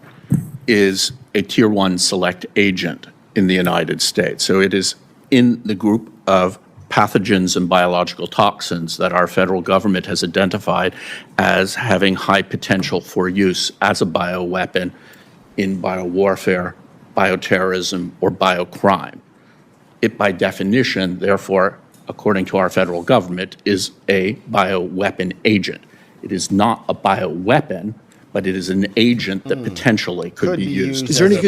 is a Tier 1 select agent in the United States. So it is in the group of pathogens and biological toxins that our federal government has identified as having high potential for use as a bioweapon in biowarfare, bioterrorism, or biocrime. It, by definition, therefore, according to our federal government, is a bioweapon agent. It is not a bioweapon, but it is an agent that potentially could be used. Is there any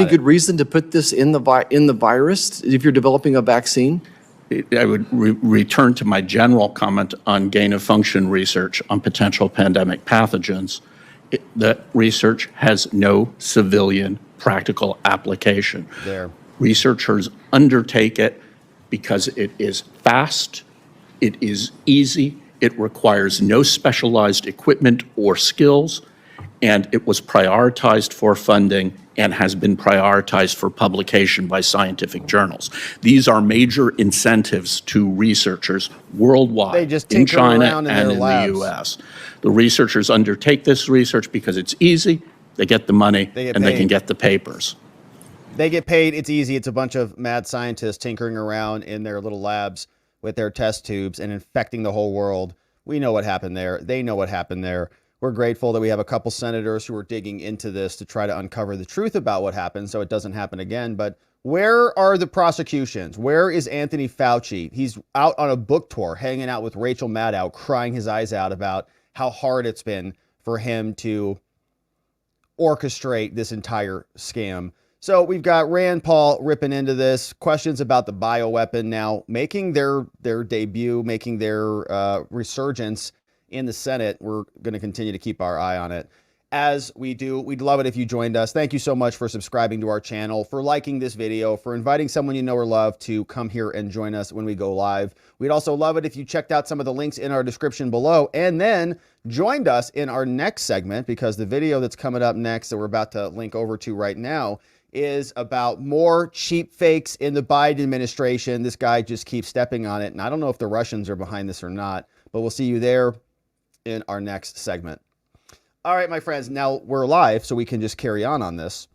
good reason to put this in the virus if you're developing a vaccine? I would return to my general comment on gain-of-function research on potential pandemic pathogens. That research has no civilian practical application. Researchers undertake it because it is fast, it is easy, it requires no specialized equipment or skills, and it was prioritized for funding and has been prioritized for publication by scientific journals. These are major incentives to researchers worldwide, in China and in the US. The researchers undertake this research because it's easy, they get the money, and they can get the papers. They get paid, it's easy, it's a bunch of mad scientists tinkering around in their little labs with their test tubes and infecting the whole world. We know what happened there. They know what happened there. We're grateful that we have a couple senators who are digging into this to try to uncover the truth about what happened so it doesn't happen again. But where are the prosecutions? Where is Anthony Fauci? He's out on a book tour, hanging out with Rachel Maddow, crying his eyes out about how hard it's been for him to orchestrate this entire scam. So we've got Rand Paul ripping into this. Questions about the bioweapon now making their debut, making their resurgence in the Senate. We're going to continue to keep our eye on it. As we do, we'd love it if you joined us. Thank you so much for subscribing to our channel, for liking this video, for inviting someone you know or love to come here and join us when we go live. We'd also love it if you checked out some of the links in our description below and then joined us in our next segment, because the video that's coming up next that we're about to link over to right now is about more cheap fakes in the Biden administration. This guy just keeps stepping on it, and I don't know if the Russians are behind this or not, but we'll see you there in our next segment. All right, my friends, now we're live, so we can just carry on this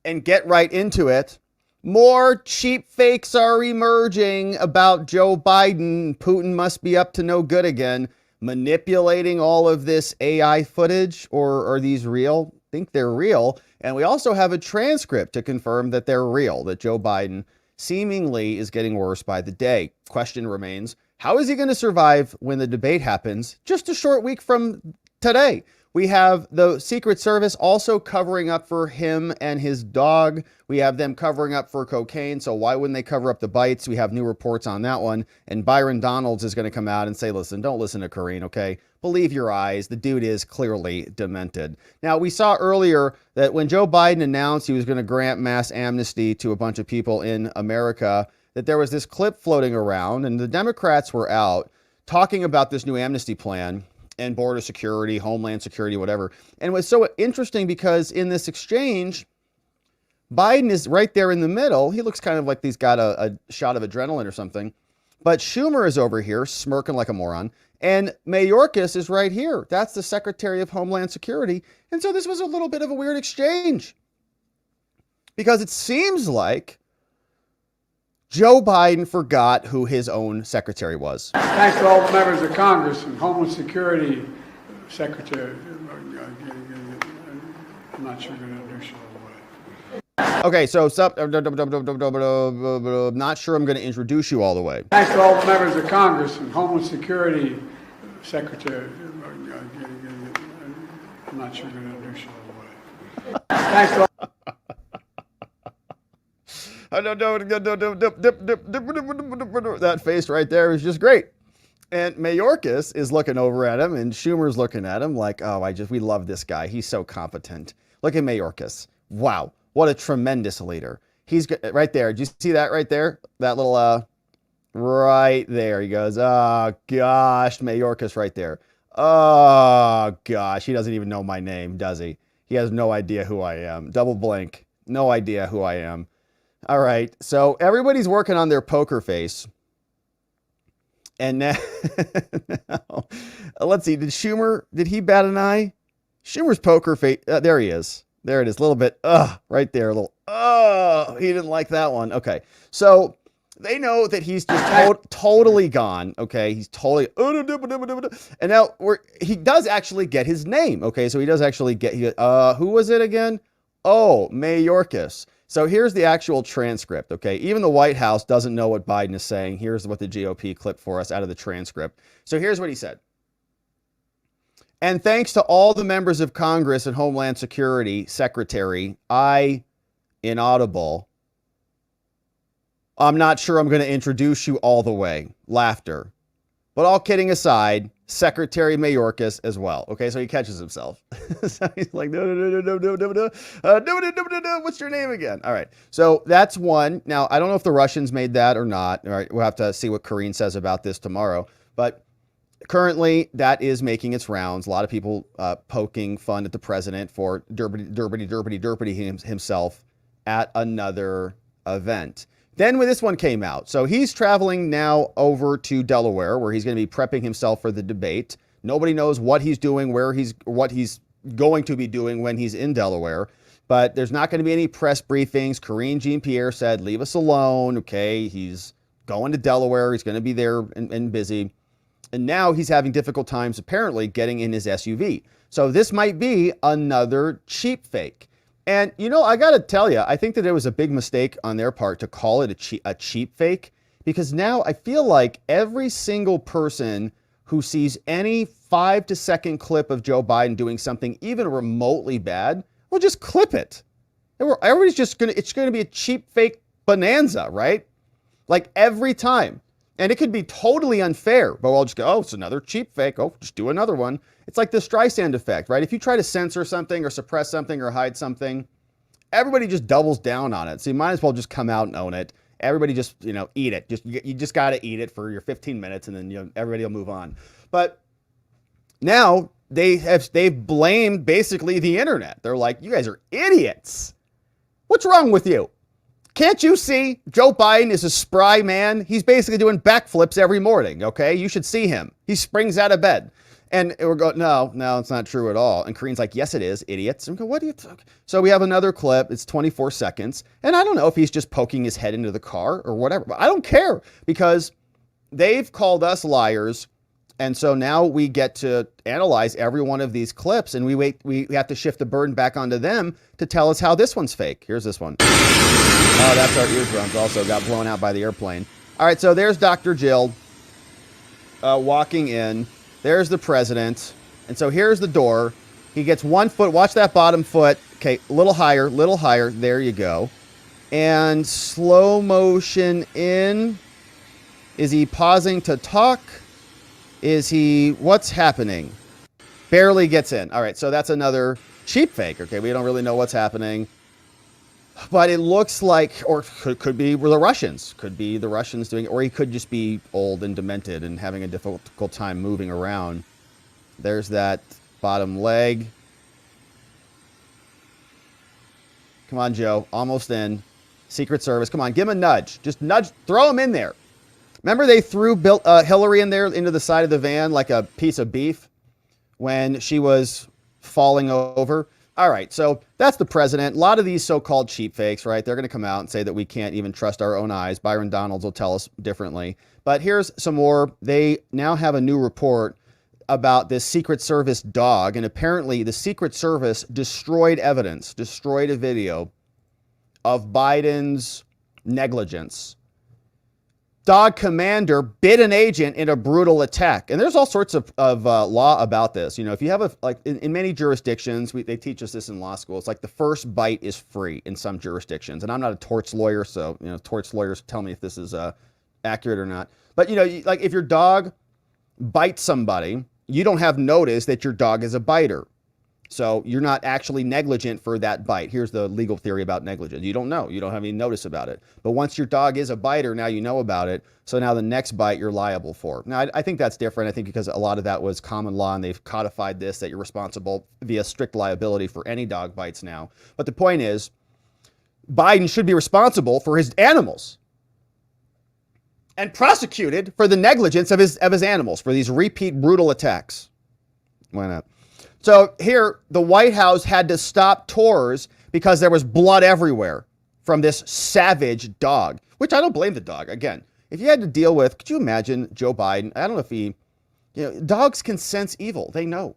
and get right into it. More cheap fakes are emerging about Joe Biden. Putin must be up to no good again, manipulating all of this AI footage. Or are these real? I think they're real. And we also have a transcript to confirm that they're real, that Joe Biden seemingly is getting worse by the day. Question remains, how is he going to survive when the debate happens just a short week from today? We have the Secret Service also covering up for him and his dog. We have them covering up for cocaine. So why wouldn't they cover up the bites? We have new reports on that one. And Byron Donalds is going to come out and say, listen, don't listen to Karine, okay? Believe your eyes. The dude is clearly demented. Now, we saw earlier that when Joe Biden announced he was going to grant mass amnesty to a bunch of people in America, that there was this clip floating around, and the Democrats were out talking about this new amnesty plan and border security, homeland security, whatever. And it was so interesting because in this exchange, Biden is right there in the middle. He looks kind of like he's got a shot of adrenaline or something. But Schumer is over here smirking like a moron. And Mayorkas is right here. That's the Secretary of Homeland Security. And so this was a little bit of a weird exchange, because it seems like Joe Biden forgot who his own secretary was. Thanks to all the members of Congress and Homeland Security Secretary. I'm not sure going to introduce you all the way. Okay, so not sure I'm going to introduce you all the way. Thanks to all the members of Congress and Homeland Security Secretary. I'm not sure I'm going to introduce you all the way. Thanks to all. That face right there is just great. And Mayorkas is looking over at him, and Schumer's looking at him like, oh, we love this guy. He's so competent. Look at Mayorkas. Wow, what a tremendous leader. He's right there. Did you see that right there? That little, right there. He goes, oh, gosh, Mayorkas right there. Oh, gosh, he doesn't even know my name, does he? He has no idea who I am. Double blank. No idea who I am. All right, so everybody's working on their poker face. And now, let's see, did he bat an eye? Schumer's poker face, there he is. There it is, a little bit, right there, a little, he didn't like that one. Okay, so they know that he's just totally gone, okay? He's totally, and now he does actually get his name, okay? So he does actually get, who was it again? Oh, Mayorkas. So here's the actual transcript, okay? Even the White House doesn't know what Biden is saying. Here's what the GOP clipped for us out of the transcript. So here's what he said. And thanks to all the members of Congress and Homeland Security Secretary, inaudible. I'm not sure I'm going to introduce you all the way. Laughter. But all kidding aside, Secretary Mayorkas as well. Okay, so he catches himself. So he's like, no, what's your name again? All right, so that's one. Now, I don't know if the Russians made that or not. All right, we'll have to see what Karine says about this tomorrow. But currently, that is making its rounds. A lot of people poking fun at the president for derpity himself at another event. Then when this one came out, so he's traveling now over to Delaware, where he's going to be prepping himself for the debate. Nobody knows what he's doing, what he's going to be doing when he's in Delaware. But there's not going to be any press briefings. Karine Jean-Pierre said, leave us alone. Okay, he's going to Delaware. He's going to be there and busy. And now he's having difficult times, apparently, getting in his SUV. So this might be another cheap fake. And, I got to tell you, I think that it was a big mistake on their part to call it a cheap fake, because now I feel like every single person who sees any 5 to second clip of Joe Biden doing something even remotely bad will just clip it. Everybody's it's going to be a cheap fake bonanza, right? Like every time. And it could be totally unfair, but we'll just go, oh, it's another cheap fake. Oh, just do another one. It's like the Streisand effect, right? If you try to censor something or suppress something or hide something, everybody just doubles down on it. So you might as well just come out and own it. Everybody just, eat it. You just got to eat it for your 15 minutes and then everybody will move on. But now they've blamed basically the internet. They're like, you guys are idiots. What's wrong with you? Can't you see Joe Biden is a spry man? He's basically doing backflips every morning, okay? You should see him. He springs out of bed. And we're going, no, it's not true at all. And Karine's like, yes, it is, idiots. And we go, what do you talk? So we have another clip. It's 24 seconds. And I don't know if he's just poking his head into the car or whatever. But I don't care, because they've called us liars. And so now we get to analyze every one of these clips, and we have to shift the burden back onto them to tell us how this one's fake. Here's this one. Oh, that's our eardrums also got blown out by the airplane. All right, so there's Dr. Jill walking in. There's the president. And so here's the door. He gets 1 foot. Watch that bottom foot. Okay, a little higher. There you go. And slow motion in. Is he pausing to talk? What's happening? Barely gets in. All right, so that's another cheap fake. Okay, we don't really know what's happening. But it looks like, or could be the Russians. Could be the Russians doing it, or he could just be old and demented and having a difficult time moving around. There's that bottom leg. Come on, Joe. Almost in. Secret Service. Come on, give him a nudge. Just nudge. Throw him in there. Remember they threw Hillary in there into the side of the van like a piece of beef when she was falling over? All right, so that's the president. A lot of these so-called cheap fakes, right? They're going to come out and say that we can't even trust our own eyes. Byron Donalds will tell us differently. But here's some more. They now have a new report about this Secret Service dog, and apparently the Secret Service destroyed evidence, destroyed a video of Biden's negligence. Dog commander bit an agent in a brutal attack. And there's all sorts of law about this. You know, if you have in many jurisdictions, they teach us this in law school. It's like the first bite is free in some jurisdictions. And I'm not a torts lawyer, so, you know, torts lawyers tell me if this is accurate or not. But, you know, like if your dog bites somebody, you don't have notice that your dog is a biter. So you're not actually negligent for that bite. Here's the legal theory about negligence. You don't know. You don't have any notice about it. But once your dog is a biter, now you know about it. So now the next bite you're liable for. Now, I think that's different. I think because a lot of that was common law and they've codified this, that you're responsible via strict liability for any dog bites now. But the point is, Biden should be responsible for his animals and prosecuted for the negligence of his animals for these repeat brutal attacks. Why not? So here, the White House had to stop tours because there was blood everywhere from this savage dog, which I don't blame the dog. Again, if you had to deal with, could you imagine Joe Biden? I don't know if dogs can sense evil. They know.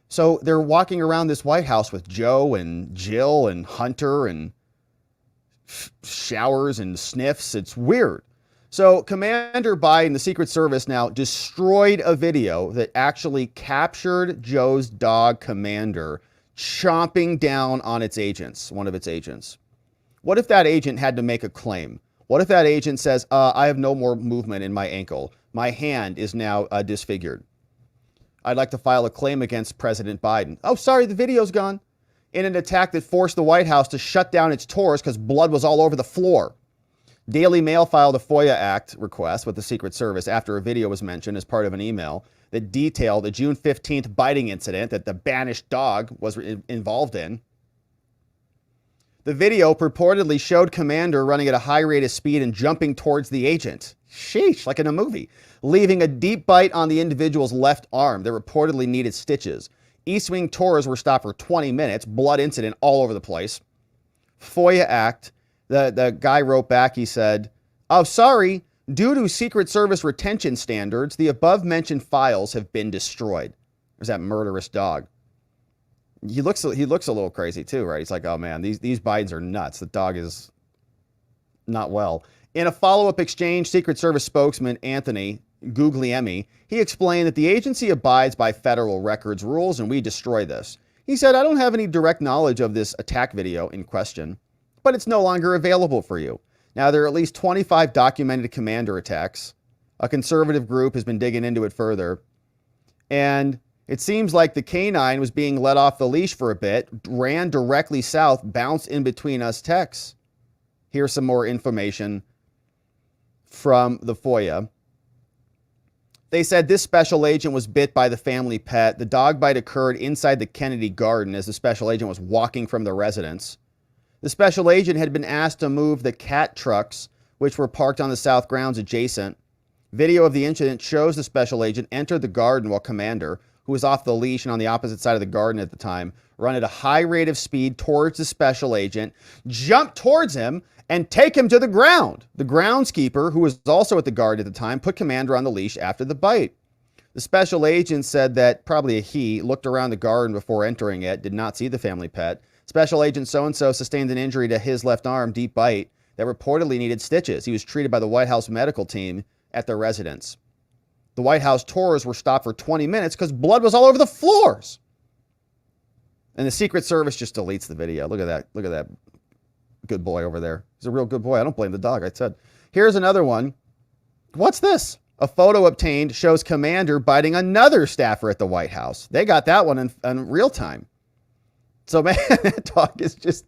So they're walking around this White House with Joe and Jill and Hunter and showers and sniffs. It's weird. So Commander Biden, the Secret Service now destroyed a video that actually captured Joe's dog Commander chomping down on its agents, one of its agents. What if that agent had to make a claim? What if that agent says, I have no more movement in my ankle. My hand is now disfigured. I'd like to file a claim against President Biden. Oh, sorry, the video's gone. In an attack that forced the White House to shut down its tours because blood was all over the floor. Daily Mail filed a FOIA Act request with the Secret Service after a video was mentioned as part of an email that detailed the June 15th biting incident that the banished dog was involved in. The video purportedly showed Commander running at a high rate of speed and jumping towards the agent. Sheesh, like in a movie. Leaving a deep bite on the individual's left arm that reportedly needed stitches. East Wing tours were stopped for 20 minutes. Blood incident all over the place. FOIA Act. The guy wrote back, he said, oh, sorry, due to Secret Service retention standards, the above-mentioned files have been destroyed. There's that murderous dog. He looks a little crazy too, right? He's like, oh man, these Bidens are nuts. The dog is not well. In a follow-up exchange, Secret Service spokesman Anthony Guglielmi, he explained that the agency abides by federal records rules and we destroy this. He said, I don't have any direct knowledge of this attack video in question, but it's no longer available for you. Now, there are at least 25 documented Commander attacks. A conservative group has been digging into it further. And it seems like the canine was being let off the leash for a bit, ran directly south, bounced in between us techs. Here's some more information from the FOIA. They said this special agent was bit by the family pet. The dog bite occurred inside the Kennedy Garden as the special agent was walking from the residence. The special agent had been asked to move the cat trucks, which were parked on the south grounds adjacent. Video of the incident shows the special agent enter the garden while Commander, who was off the leash and on the opposite side of the garden at the time, run at a high rate of speed towards the special agent, jump towards him, and take him to the ground. The groundskeeper, who was also at the garden at the time, put Commander on the leash after the bite. The special agent said that probably a he looked around the garden before entering it, did not see the family pet. Special Agent so-and-so sustained an injury to his left arm, deep bite, that reportedly needed stitches. He was treated by the White House medical team at their residence. The White House tours were stopped for 20 minutes because blood was all over the floors. And the Secret Service just deletes the video. Look at that. Look at that good boy over there. He's a real good boy. I don't blame the dog. I said, here's another one. What's this? A photo obtained shows Commander biting another staffer at the White House. They got that one in real time. So, man, that dog is just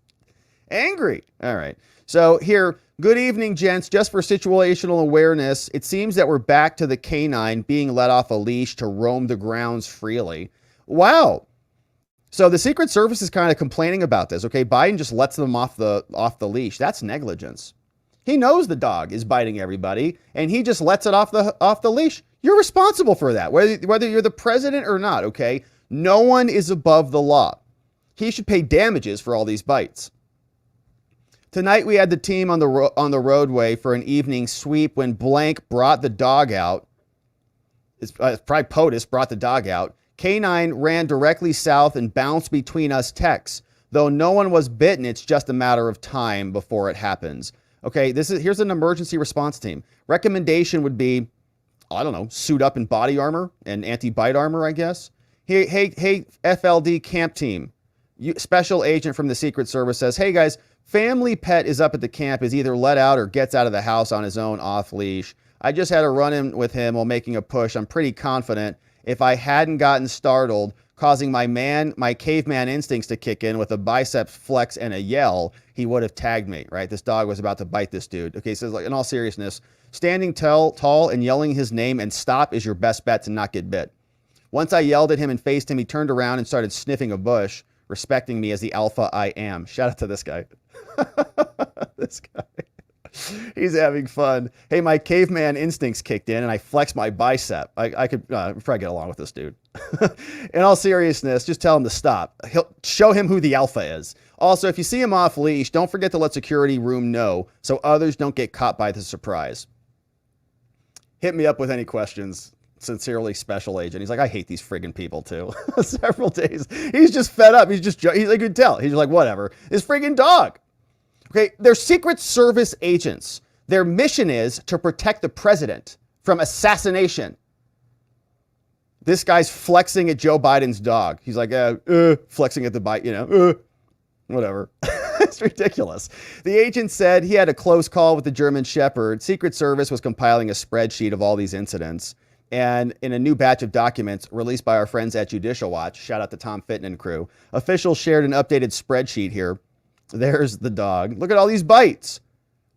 angry. All right. So here, good evening, gents. Just for situational awareness, it seems that we're back to the canine being let off a leash to roam the grounds freely. Wow. So the Secret Service is kind of complaining about this. Okay, Biden just lets them off the leash. That's negligence. He knows the dog is biting everybody, and he just lets it off the leash. You're responsible for that, whether you're the president or not. Okay, no one is above the law. He should pay damages for all these bites. Tonight we had the team on the roadway for an evening sweep when blank brought the dog out. It's probably POTUS brought the dog out. K9 ran directly south and bounced between us techs. Though no one was bitten, it's just a matter of time before it happens. Okay, here's an emergency response team. Recommendation would be, I don't know, suit up in body armor and anti-bite armor, I guess. Hey, FLD camp team. Special agent from the Secret Service says, hey guys, family pet is up at the camp, is either let out or gets out of the house on his own off leash. I just had a run-in with him while making a push. I'm pretty confident if I hadn't gotten startled, causing my caveman instincts to kick in with a bicep flex and a yell, he would have tagged me, right? This dog was about to bite this dude. Okay, so like in all seriousness, standing tall and yelling his name and stop is your best bet to not get bit. Once I yelled at him and faced him, he turned around and started sniffing a bush, respecting me as the alpha I am. Shout out to this guy. This guy. He's having fun. Hey, my caveman instincts kicked in and I flexed my bicep. I could probably get along with this dude. In all seriousness, just tell him to stop. He'll show him who the alpha is. Also, if you see him off leash, don't forget to let security room know so others don't get caught by the surprise. Hit me up with any questions. Sincerely, Special Agent. He's like, I hate these friggin' people too. Several days. He's just fed up. He's like, you can tell. He's just like, whatever. This friggin' dog. Okay, they're Secret Service agents. Their mission is to protect the president from assassination. This guy's flexing at Joe Biden's dog. He's like, flexing at the bite, whatever. It's ridiculous. The agent said he had a close call with the German Shepherd. Secret Service was compiling a spreadsheet of all these incidents. And in a new batch of documents released by our friends at Judicial Watch, shout out to Tom Fitton and crew, officials shared an updated spreadsheet here. There's the dog. Look at all these bites.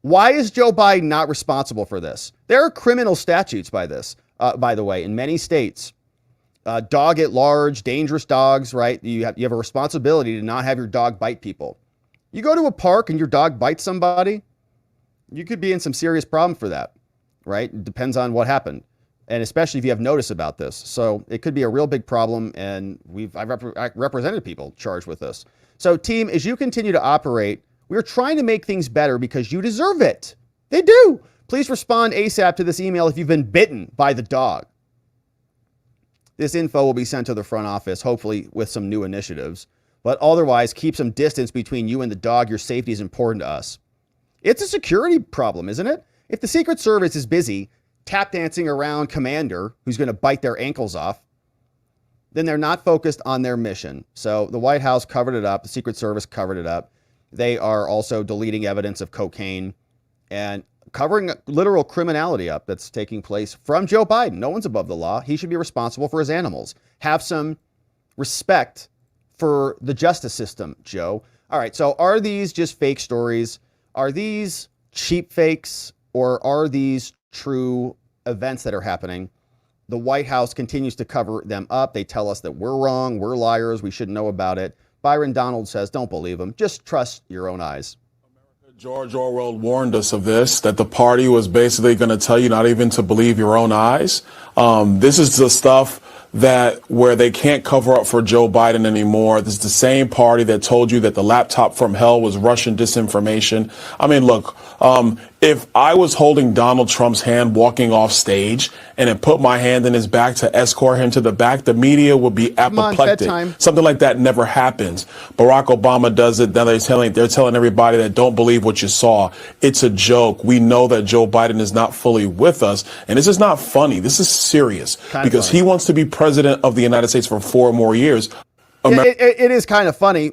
Why is Joe Biden not responsible for this? There are criminal statutes by the way, in many states. Dog at large, dangerous dogs, right? You have a responsibility to not have your dog bite people. You go to a park and your dog bites somebody, you could be in some serious problem for that, right? It depends on what happened. And especially if you have notice about this. So it could be a real big problem, and I've represented people charged with this. So team, as you continue to operate, we're trying to make things better because you deserve it. They do. Please respond ASAP to this email if you've been bitten by the dog. This info will be sent to the front office, hopefully with some new initiatives. But otherwise, keep some distance between you and the dog. Your safety is important to us. It's a security problem, isn't it? If the Secret Service is busy tap dancing around Commander, who's going to bite their ankles off, then they're not focused on their mission. So the White House covered it up. The Secret Service covered it up. They are also deleting evidence of cocaine and covering literal criminality up that's taking place from Joe Biden. No one's above the law. He should be responsible for his animals. Have some respect for the justice system, Joe. All right, so are these just fake stories? Are these cheap fakes, or are these true events that are happening? The White House continues to cover them up. They tell us that we're wrong, we're liars, we should know about it. Byron Donald says, don't believe them. Just trust your own eyes. George Orwell warned us of this, that the party was basically going to tell you not even to believe your own eyes. This is the stuff where they can't cover up for Joe Biden anymore. This is the same party that told you that the laptop from hell was Russian disinformation. I mean, look, if I was holding Donald Trump's hand walking off stage and it put my hand in his back to escort him to the back, the media would be apoplectic. Something like that never happens. Barack Obama does it. Now they're telling everybody that don't believe what you saw. It's a joke. We know that Joe Biden is not fully with us. And this is not funny. This is serious because he wants to be president of the United States for 4 more years. It is kind of funny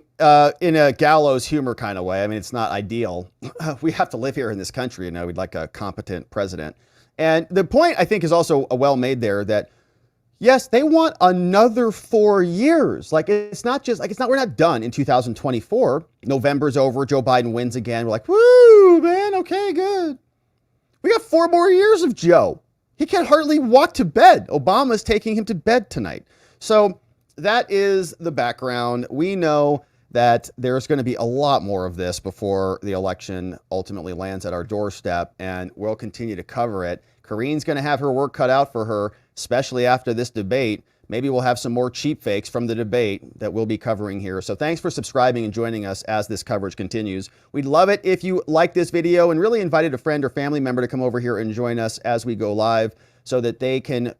in a gallows humor kind of way. I mean, it's not ideal. We have to live here in this country, we'd like a competent president. And the point, I think, is also well made there that, yes, they want another 4 years. Like, we're not done in 2024. November's over. Joe Biden wins again. We're like, woo, man. Okay, good. We got 4 more years of Joe. He can hardly walk to bed. Obama's taking him to bed tonight. So that is the background. We know that there's going to be a lot more of this before the election ultimately lands at our doorstep, and we'll continue to cover it. Kareen's going to have her work cut out for her, especially after this debate. Maybe we'll have some more cheap fakes from the debate that we'll be covering here. So thanks for subscribing and joining us as this coverage continues. We'd love it if you like this video and really invited a friend or family member to come over here and join us as we go live so that they can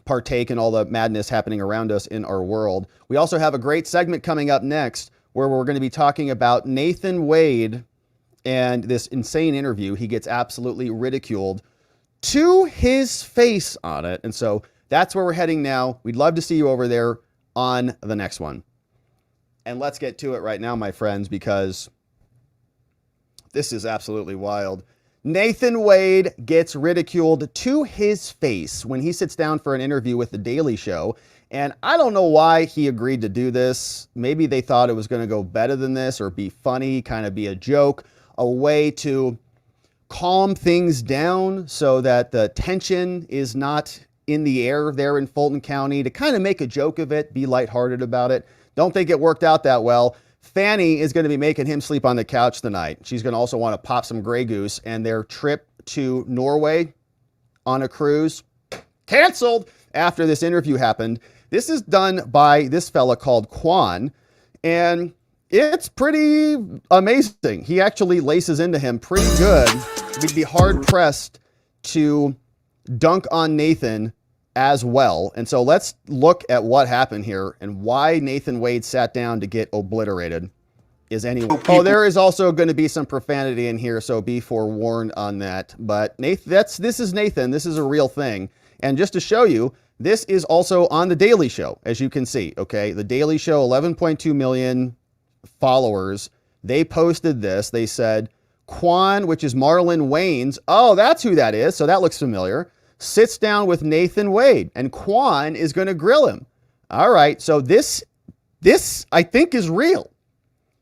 partake in all the madness happening around us in our world. We also have a great segment coming up next where we're going to be talking about Nathan Wade and this insane interview. He gets absolutely ridiculed to his face on it. And so that's where we're heading now. We'd love to see you over there on the next one. And let's get to it right now, my friends, because this is absolutely wild. Nathan Wade gets ridiculed to his face when he sits down for an interview with The Daily Show. And I don't know why he agreed to do this. Maybe they thought it was going to go better than this or be funny, kind of be a joke, a way to calm things down so that the tension is not in the air there in Fulton County, to kind of make a joke of it, be lighthearted about it. Don't think it worked out that well. Fani is going to be making him sleep on the couch tonight. She's going to also want to pop some Grey Goose, and their trip to Norway on a cruise canceled after this interview happened. This is done by this fella called Quan, and it's pretty amazing. He actually laces into him pretty good. We'd be hard pressed to dunk on Nathan as well. And so let's look at what happened here and why Nathan Wade sat down to get obliterated. Is anyone? Oh, there is also going to be some profanity in here, so be forewarned on that. But Nathan, this is Nathan. This is a real thing. And just to show you, this is also on The Daily Show, as you can see. Okay, The Daily Show, 11.2 million followers. They posted this. They said, Quan, which is Marlon Wayans. Oh, that's who that is. So that looks familiar. Sits down with Nathan Wade, and Quan is going to grill him. All right, so this I think is real.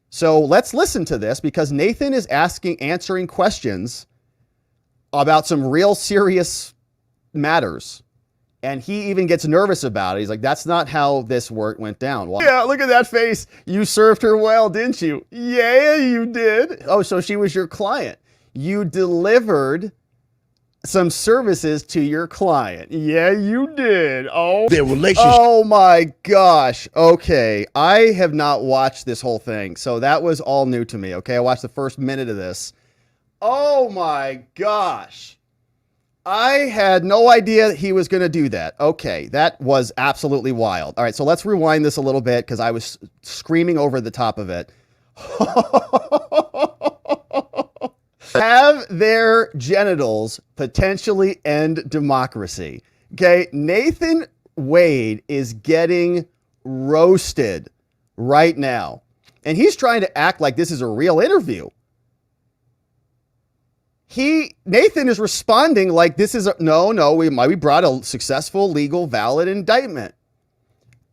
So let's listen to this, because Nathan is answering questions about some real serious matters. And he even gets nervous about it. He's like, that's not how this went down. Well, yeah, look at that face. You served her well, didn't you? Yeah, you did. Oh, so she was your client. You delivered some services to your client. Yeah, you did. Oh, their relationship. Oh my gosh. Okay. I have not watched this whole thing, so that was all new to me. Okay. I watched the first minute of this. Oh my gosh. I had no idea that he was going to do that. Okay. That was absolutely wild. All right. So let's rewind this a little bit, because I was screaming over the top of it. Have their genitals potentially end democracy. Okay, Nathan Wade is getting roasted right now. And he's trying to act like this is a real interview. Nathan is responding like this is we brought a successful, legal, valid indictment.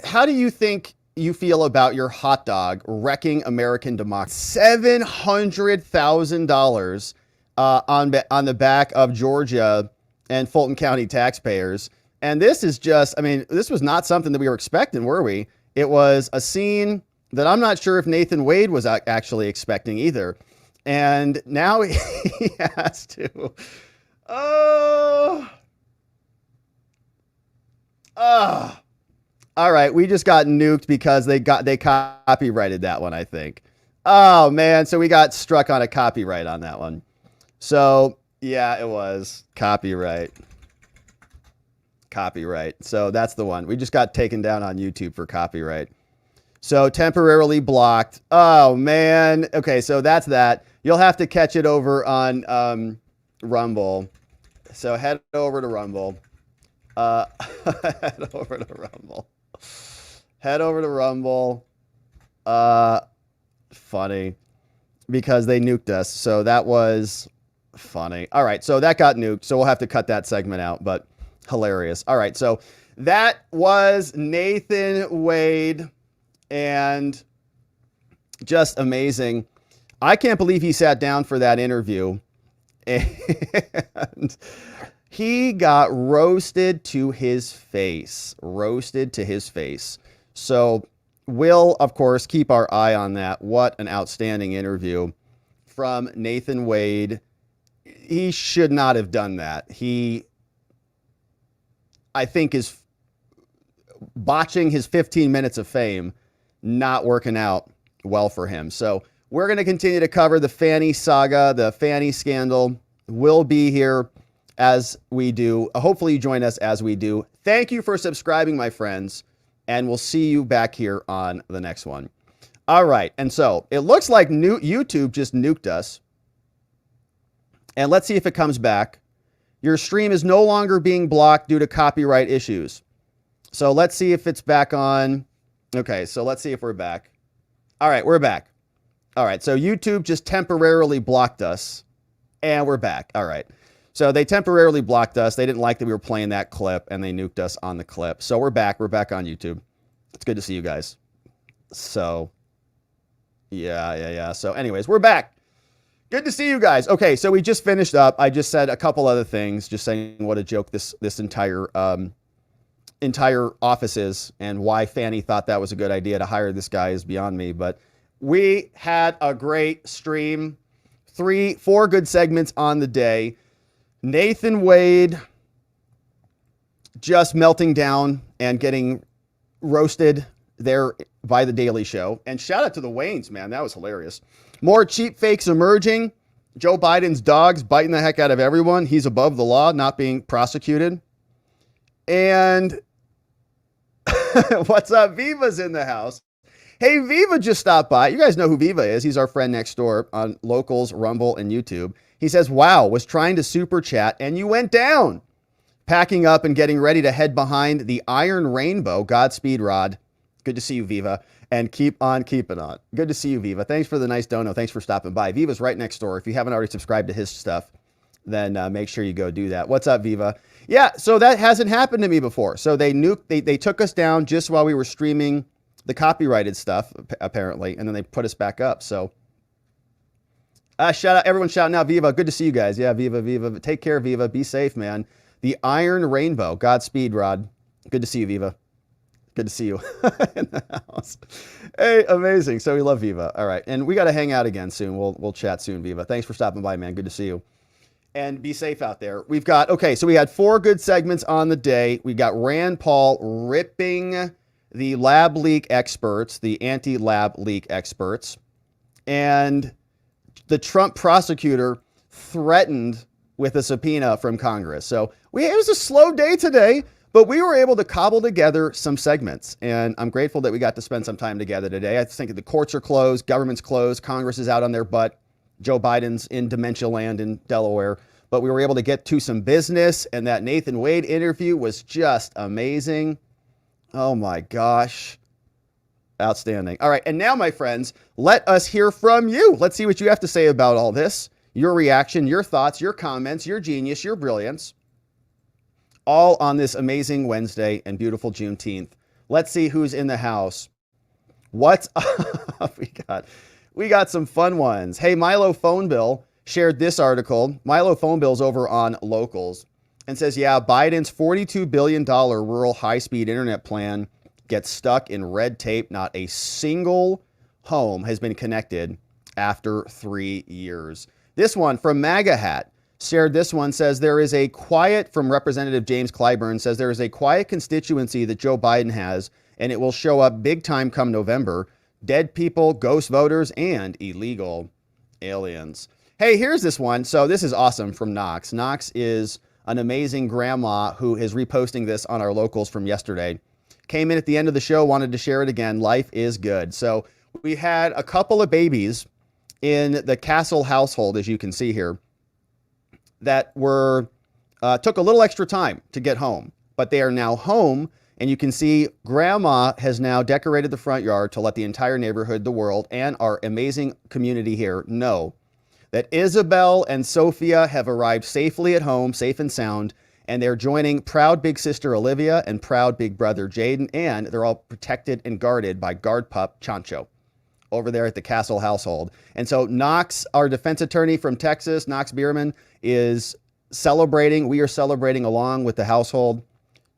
How do you think you feel about your hot dog wrecking American democracy? $700,000 on the back of Georgia and Fulton County taxpayers. And this is just, I mean, this was not something that we were expecting, were we? It was a scene that I'm not sure if Nathan Wade was actually expecting either. And now he has to. All right, we just got nuked because they copyrighted that one, I think. Oh man, so we got struck on a copyright on that one. So yeah, it was copyright. So that's the one. We just got taken down on YouTube for copyright. So temporarily blocked. Oh man. Okay, so that's that. You'll have to catch it over on Rumble. So head over to Rumble. Head over to Rumble. Head over to Rumble. Funny. Because they nuked us. So that was funny. All right. So that got nuked. So we'll have to cut that segment out. But hilarious. All right. So that was Nathan Wade. And just amazing. I can't believe he sat down for that interview. And he got roasted to his face. So we'll, of course, keep our eye on that. What an outstanding interview from Nathan Wade. He should not have done that. I think, is botching his 15 minutes of fame, not working out well for him. So we're going to continue to cover the Fani saga, the Fani scandal. We'll be here as we do. Hopefully you join us as we do. Thank you for subscribing, my friends, and we'll see you back here on the next one. All right. And so it looks like YouTube just nuked us. And let's see if it comes back. Your stream is no longer being blocked due to copyright issues. So let's see if it's back on. Okay, so let's see if we're back. All right, we're back. All right, so YouTube just temporarily blocked us, and we're back. All right, so they temporarily blocked us. They didn't like that we were playing that clip, and they nuked us on the clip. So we're back. We're back on YouTube. It's good to see you guys. So, yeah. So anyways, we're back. Good to see you guys. Okay, so we just finished up. I just said a couple other things, just saying what a joke this entire office is, and why Fani thought that was a good idea to hire this guy is beyond me. But we had a great stream. 4 good segments on the day. Nathan Wade just melting down and getting roasted there by The Daily Show. And shout out to the Waynes, man. That was hilarious. More cheap fakes emerging. Joe Biden's dogs biting the heck out of everyone. He's above the law, not being prosecuted. And what's up? Viva's in the house. Hey, Viva just stopped by. You guys know who Viva is. He's our friend next door on Locals, Rumble, and YouTube. He says, wow, was trying to super chat and you went down. Packing up and getting ready to head behind the Iron Rainbow. Godspeed, Rod. Good to see you, Viva. And keep on keeping on. Good to see you, Viva. Thanks for the nice dono. Thanks for stopping by. Viva's right next door. If you haven't already subscribed to his stuff, then make sure you go do that. What's up, Viva? Yeah, so that hasn't happened to me before. So they took us down just while we were streaming the copyrighted stuff, apparently, and then they put us back up. So shout out, everyone shouting out Viva. Good to see you guys. Yeah, Viva. Take care, Viva. Be safe, man. The Iron Rainbow. Godspeed, Rod. Good to see you, Viva. Good to see you in the house. Hey, amazing. So we love Viva. All right. And we got to hang out again soon. We'll chat soon, Viva. Thanks for stopping by, man. Good to see you. And be safe out there. We had 4 good segments on the day. We got Rand Paul ripping the lab leak experts, the anti-lab leak experts, and the Trump prosecutor threatened with a subpoena from Congress. So it was a slow day today, but we were able to cobble together some segments, and I'm grateful that we got to spend some time together today. I think the courts are closed, government's closed, Congress is out on their butt, Joe Biden's in dementia land in Delaware, but we were able to get to some business, and that Nathan Wade interview was just amazing. Oh my gosh. Outstanding. All right, and now, my friends, let us hear from you. Let's see what you have to say about all this, your reaction, your thoughts, your comments, your genius, your brilliance. All on this amazing Wednesday and beautiful Juneteenth. Let's see who's in the house. What's up? We got some fun ones. Hey, Milo Phone Bill shared this article. Milo Phone Bill's over on Locals and says, yeah, Biden's $42 billion rural high-speed internet plan gets stuck in red tape. Not a single home has been connected after 3 years. This one from MAGA Hat shared this one, says there is a quiet, from Representative James Clyburn, says there is a quiet constituency that Joe Biden has, and it will show up big time come November. Dead people, ghost voters, and illegal aliens. Hey, here's this one. So this is awesome from Knox. Knox is an amazing grandma who is reposting this on our Locals from yesterday. Came in at the end of the show, wanted to share it again. Life is good. So we had a couple of babies in the Castle household, as you can see here, that took a little extra time to get home, but they are now home. And you can see grandma has now decorated the front yard to let the entire neighborhood, the world, and our amazing community here know that Isabel and Sophia have arrived safely at home, safe and sound, and they're joining proud big sister Olivia and proud big brother Jaden, and they're all protected and guarded by guard pup Chancho over there at the Castle household. And so Knox, our defense attorney from Texas, Knox Bierman, is celebrating. We are celebrating along with the household.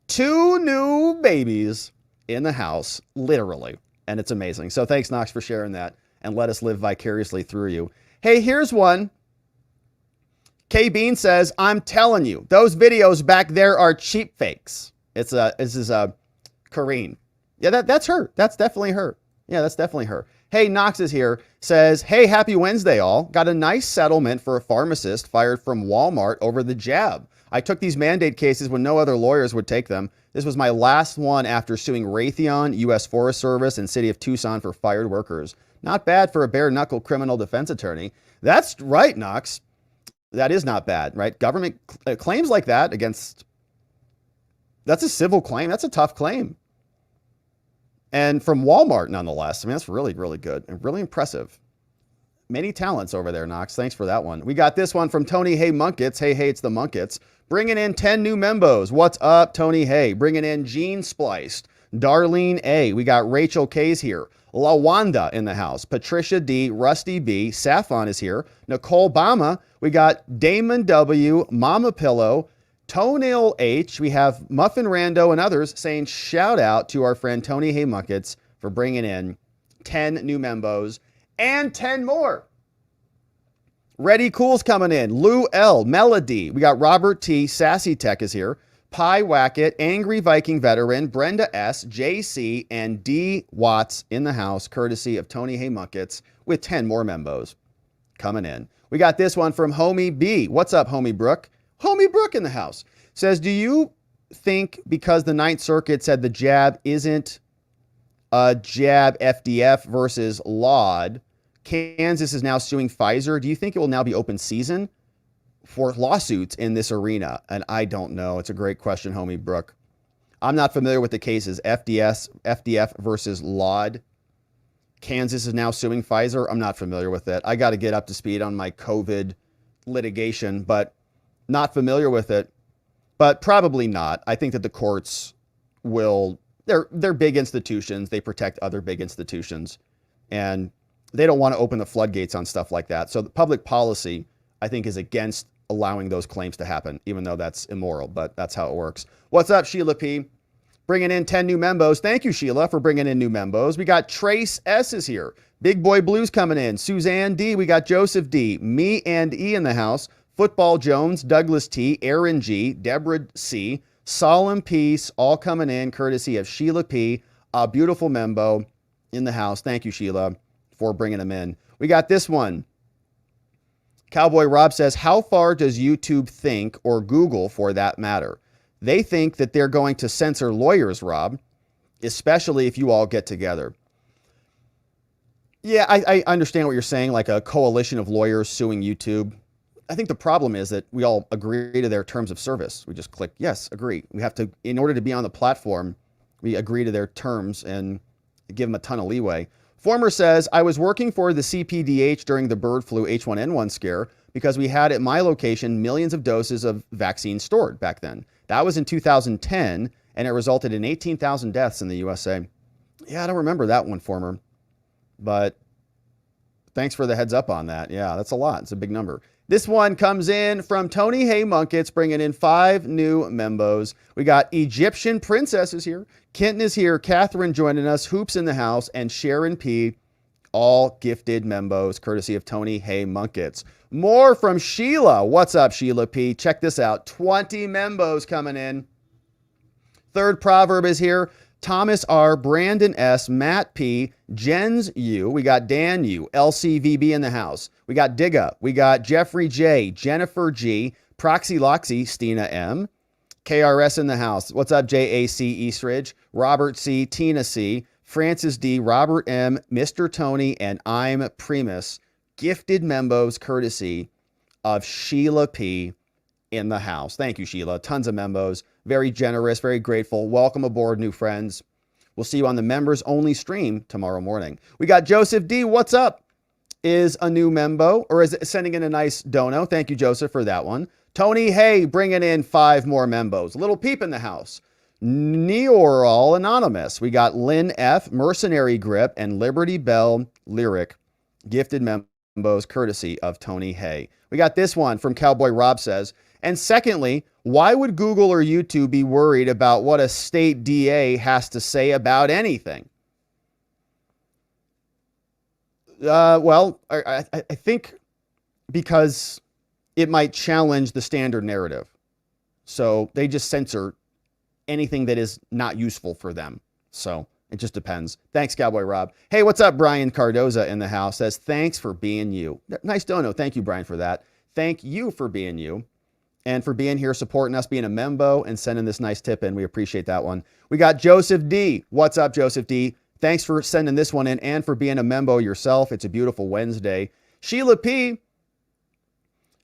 2 new babies in the house, literally. And it's amazing. So thanks, Knox, for sharing that. And let us live vicariously through you. Hey, here's one. K Bean says, I'm telling you, those videos back there are cheap fakes. This is Kareen. Yeah, that's her. That's definitely her. Yeah, that's definitely her. Hey, Knox is here, says, hey, happy Wednesday, all. Got a nice settlement for a pharmacist fired from Walmart over the jab. I took these mandate cases when no other lawyers would take them. This was my last one after suing Raytheon, U.S. Forest Service, and City of Tucson for fired workers. Not bad for a bare-knuckle criminal defense attorney. That's right, Knox. That is not bad, right? Government claims like that against... That's a civil claim. That's a tough claim. And from Walmart, nonetheless. I mean, that's really, really good and really impressive. Many talents over there, Knox. Thanks for that one. We got this one from Tony Hay Munkets. Hey, it's the Munkets. Bringing in 10 new membos. What's up, Tony Hay? Bringing in Gene Spliced, Darlene A. We got Rachel K's here. LaWanda in the house. Patricia D. Rusty B. Saffon is here. Nicole Bama. We got Damon W. Mama Pillow. Toenail H. We have Muffin Rando and others saying shout out to our friend Tony Hay Munkets for bringing in 10 new membos. And 10 more. Ready Cool's coming in. Lou L. Melody. We got Robert T. Sassy Tech is here. Pie Wacket, Angry Viking Veteran, Brenda S., JC, and D. Watts in the house, courtesy of Tony Hay Munkets, with 10 more membos coming in. We got this one from Homie B. What's up, Homie Brooke? Homie Brooke in the house. Says, do you think because the Ninth Circuit said the jab isn't a jab FDF versus LAUD, Kansas is now suing Pfizer. Do you think it will now be open season for lawsuits in this arena? And I don't know. It's a great question, Homie Brooke. I'm not familiar with the cases. FDF versus LAUD. Kansas is now suing Pfizer. I'm not familiar with it. I got to get up to speed on my COVID litigation, but not familiar with it. But probably not. I think that the courts will... They're big institutions. They protect other big institutions. And they don't want to open the floodgates on stuff like that. So the public policy, I think, is against allowing those claims to happen, even though that's immoral, but that's how it works. What's up, Sheila P? Bringing in 10 new membos. Thank you, Sheila, for bringing in new membos. We got Trace S is here. Big Boy Blues coming in. Suzanne D. We got Joseph D. Me and E in the house. Football Jones, Douglas T. Aaron G. Deborah C. Solemn Peace, all coming in, courtesy of Sheila P. A beautiful membo in the house. Thank you, Sheila, for bringing them in. We got this one. Cowboy Rob says, how far does YouTube think, or Google for that matter? They think that they're going to censor lawyers, Rob, especially if you all get together. Yeah, I understand what you're saying, like a coalition of lawyers suing YouTube. I think the problem is that we all agree to their terms of service. We just click, yes, agree. We have to, in order to be on the platform, we agree to their terms and give them a ton of leeway. Former says, I was working for the CPDH during the bird flu H1N1 scare because we had at my location millions of doses of vaccine stored back then. That was in 2010, and it resulted in 18,000 deaths in the USA. Yeah, I don't remember that one, Former. But thanks for the heads up on that. Yeah, that's a lot. It's a big number. This one comes in from Tony Hay Munkets, bringing in 5 new membos. We got Egyptian Princesses here. Kenton is here. Catherine joining us. Hoops in the house. And Sharon P. All gifted membos, courtesy of Tony Hay Munkets. More from Sheila. What's up, Sheila P? Check this out. 20 membos coming in. Third proverb is here. Thomas R, Brandon S, Matt P, Jens U, we got Dan U, LCVB in the house. We got Digga, we got Jeffrey J, Jennifer G, Proxy Loxy, Stina M, KRS in the house. What's up, JAC Eastridge, Robert C, Tina C, Francis D, Robert M, Mr. Tony, and I'm Primus. Gifted membos courtesy of Sheila P in the house. Thank you, Sheila. Tons of membos. Very generous, very grateful. Welcome aboard, new friends. We'll see you on the members only stream tomorrow morning. We got Joseph D. What's up? Is a new membo, or is it sending in a nice dono? Thank you, Joseph, for that one. Tony Hay bringing in 5 more membos. Little Peep in the house. Neoral Anonymous. We got Lynn F, Mercenary Grip, and Liberty Bell Lyric. Gifted membos courtesy of Tony Hay. We got this one from Cowboy Rob says, and secondly, why would Google or YouTube be worried about what a state DA has to say about anything? Well, I think because it might challenge the standard narrative. So they just censor anything that is not useful for them. So it just depends. Thanks, Cowboy Rob. Hey, what's up? Brian Cardoza in the house says, thanks for being you. Nice dono. Thank you, Brian, for that. Thank you for being you. and for being here, supporting us, being a membo, and sending this nice tip in. We appreciate that one. We got Joseph D. What's up, Joseph D? Thanks for sending this one in and for being a membo yourself. It's a beautiful Wednesday. Sheila P.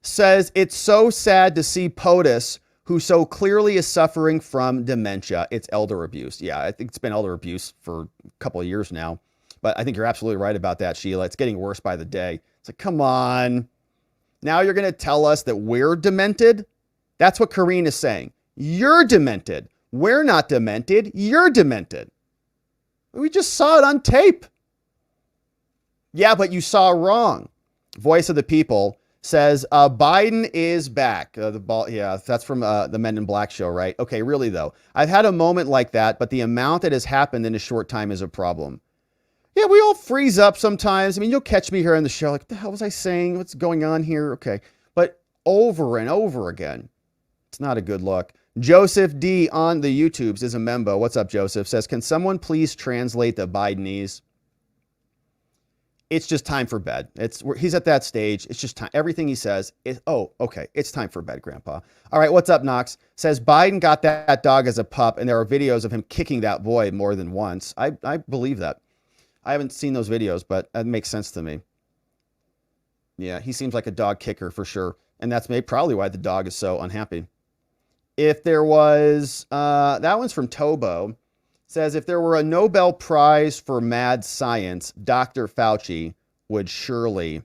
says, it's so sad to see POTUS, who so clearly is suffering from dementia. It's elder abuse. Yeah, I think it's been elder abuse for a couple of years now. But I think you're absolutely right about that, Sheila. It's getting worse by the day. It's like, come on. Now you're going to tell us that we're demented? That's what Karine is saying. You're demented. We're not demented. You're demented. We just saw it on tape. Yeah, but you saw wrong. Voice of the People says, Biden is back. Yeah, that's from the Men in Black show, right? Okay, really though. I've had a moment like that, but the amount that has happened in a short time is a problem. Yeah, we all freeze up sometimes. I mean, you'll catch me here on the show like, what the hell was I saying? What's going on here? Okay. But over and over again, it's not a good look. Joseph D on the YouTubes is a membo. What's up, Joseph? Says, can someone please translate the Bidenese? It's just time for bed. He's at that stage. It's just time. Everything he says is, oh, okay. It's time for bed, Grandpa. All right. What's up, Knox? Says Biden got that dog as a pup, and there are videos of him kicking that boy more than once. I believe that. I haven't seen those videos, but that makes sense to me. Yeah, he seems like a dog kicker for sure. And that's probably why the dog is so unhappy. If there was, that one's from Tobo, says, if there were a Nobel Prize for mad science, Dr. Fauci would surely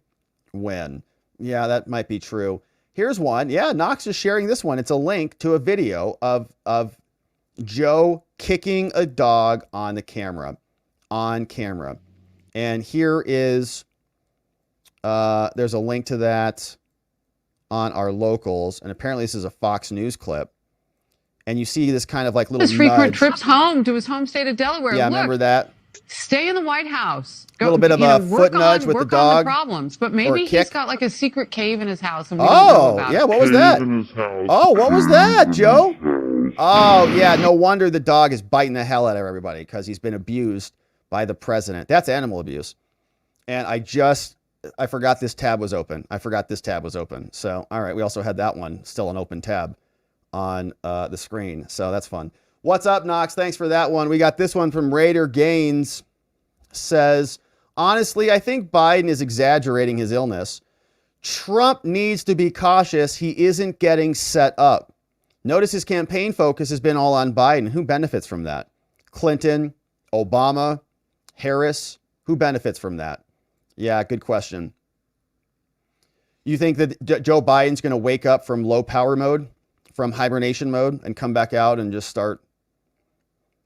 win. Yeah, that might be true. Here's one. Yeah, Knox is sharing this one. It's a link to a video of Joe kicking a dog on the camera. On camera. And here is, there's a link to that on our locals. And apparently this is a Fox News clip. And you see this kind of like little his frequent nudge. trips home to his home state of Delaware. Yeah, Look, remember that? Stay in the White House. A little bit of a foot nudge with the dog. On the problems, but maybe he's got like a secret cave in his house. And we don't know about yeah, it. what was that? Oh, what was that, Joe? Oh, yeah, no wonder the dog is biting the hell out of everybody because he's been abused by the president. That's animal abuse. And I forgot this tab was open. So, all right, we also had that one, still an open tab on the screen. So that's fun. What's up, Knox? Thanks for that one. We got this one from Raider Gaines. Says, honestly, I think Biden is exaggerating his illness. Trump needs to be cautious. He isn't getting set up. Notice his campaign focus has been all on Biden. Who benefits from that? Clinton, Obama, Harris. Who benefits from that? Yeah, good question. You think that Joe Biden's going to wake up from low power mode, from hibernation mode, and come back out and just start,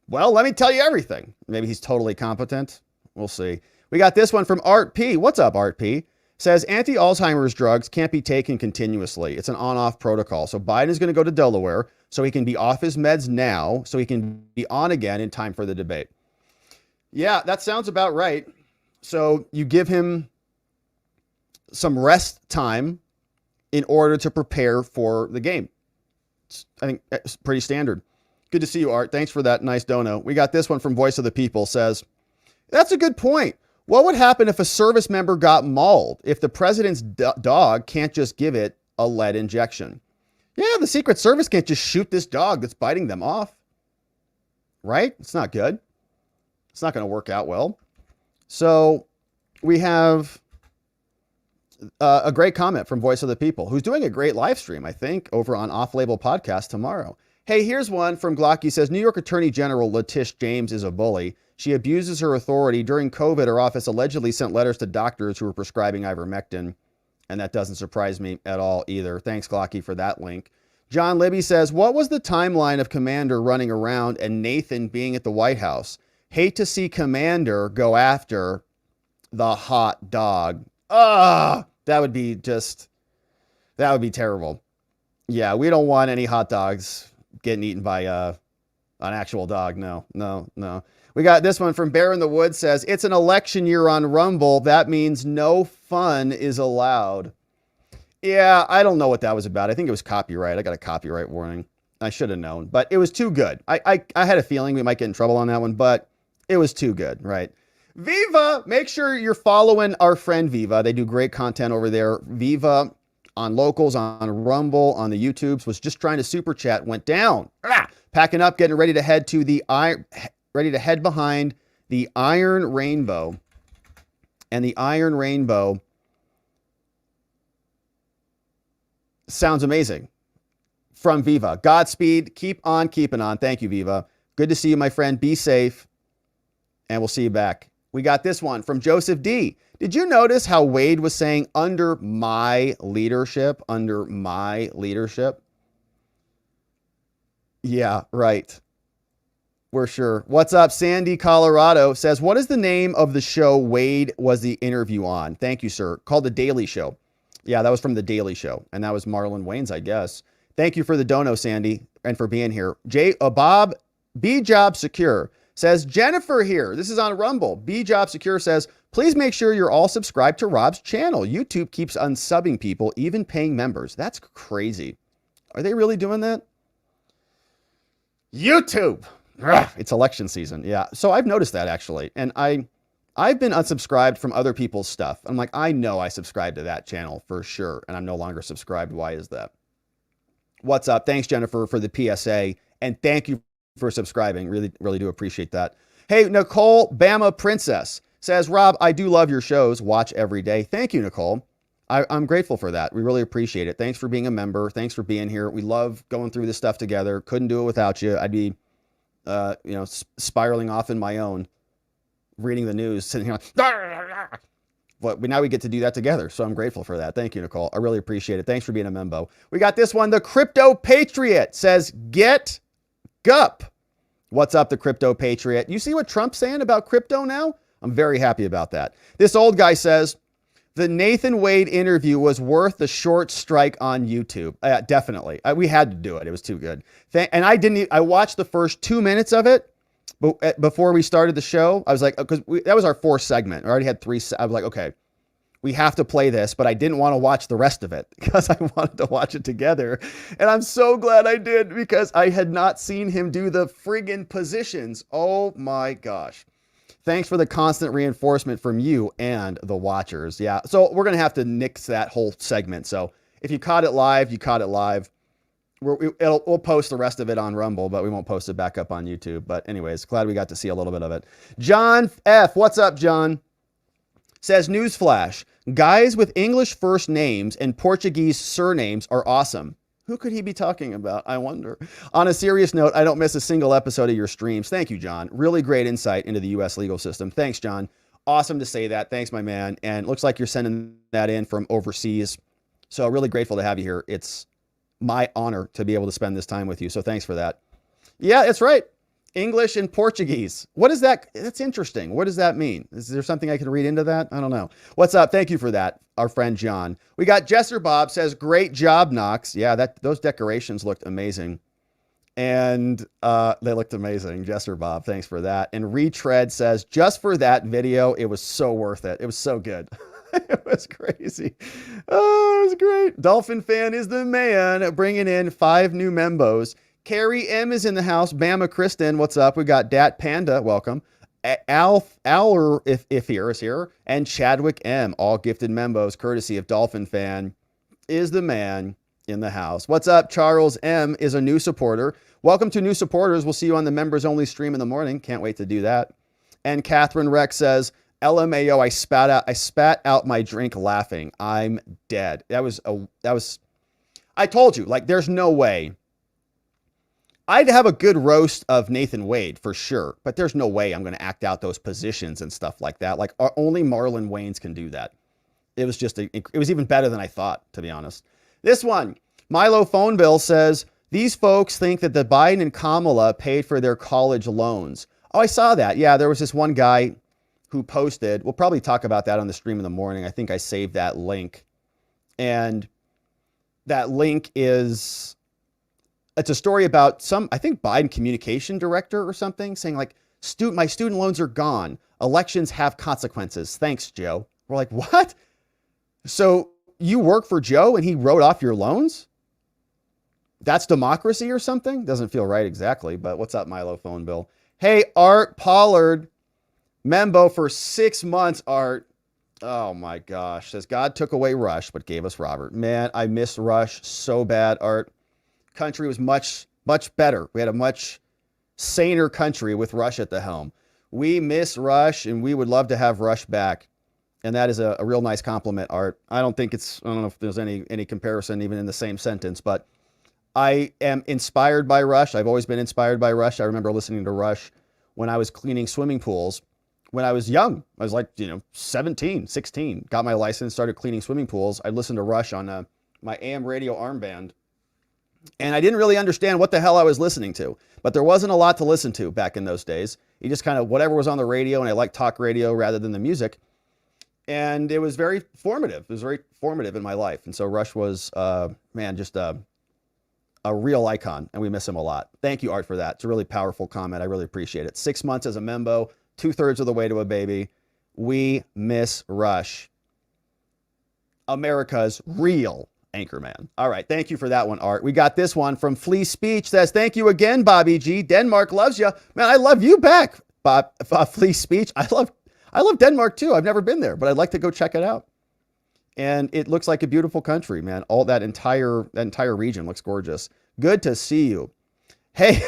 well, let me tell you everything. Maybe he's totally competent. We'll see. We got this one from Art P. What's up, Art P? Says anti-Alzheimer's drugs can't be taken continuously. It's an on-off protocol. So Biden is going to go to Delaware so he can be off his meds now so he can be on again in time for the debate. Yeah, that sounds about right. So you give him some rest time in order to prepare for the game. I think it's pretty standard. Good to see you, Art. Thanks for that nice dono. We got this one from Voice of the People. Says, that's a good point. What would happen if a service member got mauled if the president's dog can't just give it a lead injection? Yeah, the Secret Service can't just shoot this dog that's biting them off. Right? It's not good. It's not going to work out well. So we have a great comment from Voice of the People, who's doing a great live stream, I think, over on Off Label Podcast tomorrow. Hey, here's one from Glocky. Says, New York Attorney General Leticia James is a bully. She abuses her authority. During COVID, her office allegedly sent letters to doctors who were prescribing ivermectin. And that doesn't surprise me at all either. Thanks, Glocky, for that link. John Libby says, what was the timeline of Commander running around and Nathan being at the White House? Hate to see Commander go after the hot dog. That would be terrible. Yeah, we don't want any hot dogs getting eaten by an actual dog. No. We got this one from Bear in the Woods. Says, it's an election year on Rumble. That means no fun is allowed. Yeah, I don't know what that was about. I think it was copyright. I got a copyright warning. I should have known, but it was too good. I had a feeling we might get in trouble on that one, but it was too good, right? Viva, make sure you're following our friend Viva. They do great content over there. Viva on Locals, on Rumble, on the YouTubes, was just trying to super chat, went down. Packing up, getting ready to head behind the Iron Rainbow. And the Iron Rainbow sounds amazing. From Viva. Godspeed. Keep on keeping on. Thank you, Viva. Good to see you, my friend. Be safe. And we'll see you back. We got this one from Joseph D. Did you notice how Wade was saying under my leadership? Under my leadership? Yeah, right. We're sure. What's up? Sandy, Colorado says, what is the name of the show Wade was the interview on? Thank you, sir. Called The Daily Show. Yeah, that was from The Daily Show. And that was Marlon Wayans, I guess. Thank you for the dono, Sandy, and for being here. Bob B Job Secure says, Jennifer here. This is on Rumble. B Job Secure says, please make sure you're all subscribed to Rob's channel. YouTube keeps unsubbing people, even paying members. That's crazy. Are they really doing that? YouTube. Ugh, it's election season. Yeah. So I've noticed that actually. And I've been unsubscribed from other people's stuff. I'm like, I know I subscribed to that channel for sure. And I'm no longer subscribed. Why is that? What's up? Thanks, Jennifer, for the PSA. And thank you for subscribing. Really, really do appreciate that. Hey, Nicole Bama Princess says, Rob, I do love your shows. Watch every day. Thank you, Nicole. I'm grateful for that. We really appreciate it. Thanks for being a member. Thanks for being here. We love going through this stuff together. Couldn't do it without you. I'd be, spiraling off in my own, reading the news, sitting here like, but now we get to do that together. So I'm grateful for that. Thank you, Nicole. I really appreciate it. Thanks for being a member. We got this one. The Crypto Patriot says, get gup. What's up, the Crypto Patriot? You see what Trump's saying about crypto now? I'm very happy about that. This old guy says, the Nathan Wade interview was worth the short strike on YouTube. Definitely. We had to do it. It was too good. And I watched the first 2 minutes of it before we started the show. I was like, because that was our fourth segment. I already had three. I was like, okay, we have to play this, but I didn't want to watch the rest of it because I wanted to watch it together. And I'm so glad I did because I had not seen him do the friggin' positions. Oh my gosh. Thanks for the constant reinforcement from you and the watchers. Yeah. So we're going to have to nix that whole segment. So if you caught it live, you caught it live. We'll post the rest of it on Rumble, but we won't post it back up on YouTube. But anyways, glad we got to see a little bit of it. John F. What's up, John? Says, newsflash, guys with English first names and Portuguese surnames are awesome. Who could he be talking about? I wonder. On a serious note, I don't miss a single episode of your streams. Thank you, John. Really great insight into the U.S. legal system. Thanks, John. Awesome to say that. Thanks, my man. And it looks like you're sending that in from overseas. So really grateful to have you here. It's my honor to be able to spend this time with you. So thanks for that. Yeah, that's right. English and Portuguese. What is that? That's interesting. What does that mean? Is there something I can read into that? I don't know. What's up? Thank you for that, our friend John. We got Jesser Bob says, great job, Knox. Yeah, those decorations looked amazing. And they looked amazing. Jesser Bob, thanks for that. And Retread says, just for that video, it was so worth it. It was so good. It was crazy. Oh, it was great. Dolphin Fan is the man, bringing in 5 new membos. Carrie M is in the house. Bama Kristen, what's up? We got Dat Panda, welcome. Aller, if here is here, and Chadwick M, all gifted membos, courtesy of Dolphin Fan, is the man in the house. What's up? Charles M is a new supporter. Welcome to new supporters. We'll see you on the members only stream in the morning. Can't wait to do that. And Catherine Rex says, LMAO, I spat out my drink laughing. I'm dead. I told you, like, there's no way. I'd have a good roast of Nathan Wade for sure, but there's no way I'm going to act out those positions and stuff like that. Like, only Marlon Wayans can do that. It was just, it was even better than I thought, to be honest. This one, Milo Phone Bill says, these folks think that the Biden and Kamala paid for their college loans. Oh, I saw that. Yeah, there was this one guy who posted, we'll probably talk about that on the stream in the morning. I think I saved that link. And that link is, it's a story about I think Biden communication director or something saying like, my student loans are gone. Elections have consequences. Thanks, Joe. We're like, what? So you work for Joe and he wrote off your loans? That's democracy or something? Doesn't feel right exactly, but what's up, Milo Phone Bill? Hey, Art Pollard, Membo for 6 months, Art. Oh my gosh. Says God took away Rush, but gave us Robert. Man, I miss Rush so bad, Art. Country was much, much better. We had a much saner country with Rush at the helm. We miss Rush, and we would love to have Rush back. And that is a real nice compliment, Art. I don't know if there's any comparison even in the same sentence, but I am inspired by Rush. I've always been inspired by Rush. I remember listening to Rush when I was cleaning swimming pools. When I was young, I was like, 17, 16, got my license, started cleaning swimming pools. I listened to Rush on my AM radio armband. And I didn't really understand what the hell I was listening to, but there wasn't a lot to listen to back in those days. You just kind of, whatever was on the radio, and I liked talk radio rather than the music. And it was very formative. It was very formative in my life. And so Rush was, just a real icon, and we miss him a lot. Thank you, Art, for that. It's a really powerful comment. I really appreciate it. 6 months as a membo, 2/3 of the way to a baby. We miss Rush. America's real anchorman. All right. Thank you for that one, Art. We got this one from Flea Speech. Says, thank you again, Bobby G. Denmark loves you. Man, I love you back, Flea Speech. I love Denmark too. I've never been there, but I'd like to go check it out. And it looks like a beautiful country, man. All that entire region looks gorgeous. Good to see you. Hey,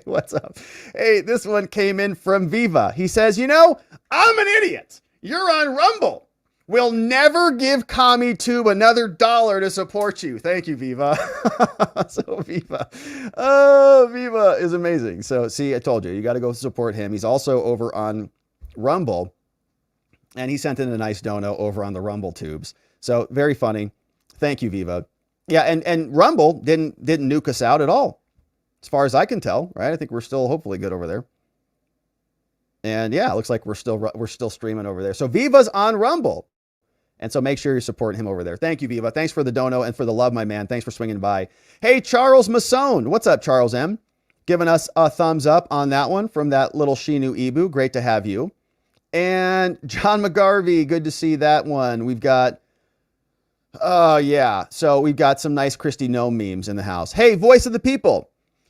what's up? Hey, this one came in from Viva. He says, I'm an idiot. You're on Rumble. We'll never give CommieTube another $1 to support you. Thank you, Viva. So Viva is amazing. So see, I told you got to go support him. He's also over on Rumble, and he sent in a nice dono over on the Rumble tubes. So very funny. Thank you, Viva. Yeah, and Rumble didn't nuke us out at all, as far as I can tell. Right? I think we're still hopefully good over there. And yeah, it looks like we're still streaming over there. So Viva's on Rumble. And so make sure you're supporting him over there. Thank you, Viva. Thanks for the dono and for the love, my man. Thanks for swinging by. Hey, Charles Masson. What's up, Charles M? Giving us a thumbs up on that one from that little Shinu Ibu. Great to have you. And John McGarvey. Good to see that one. We've got, so we've got some nice Christy Gnome memes in the house. Hey, Voice of the People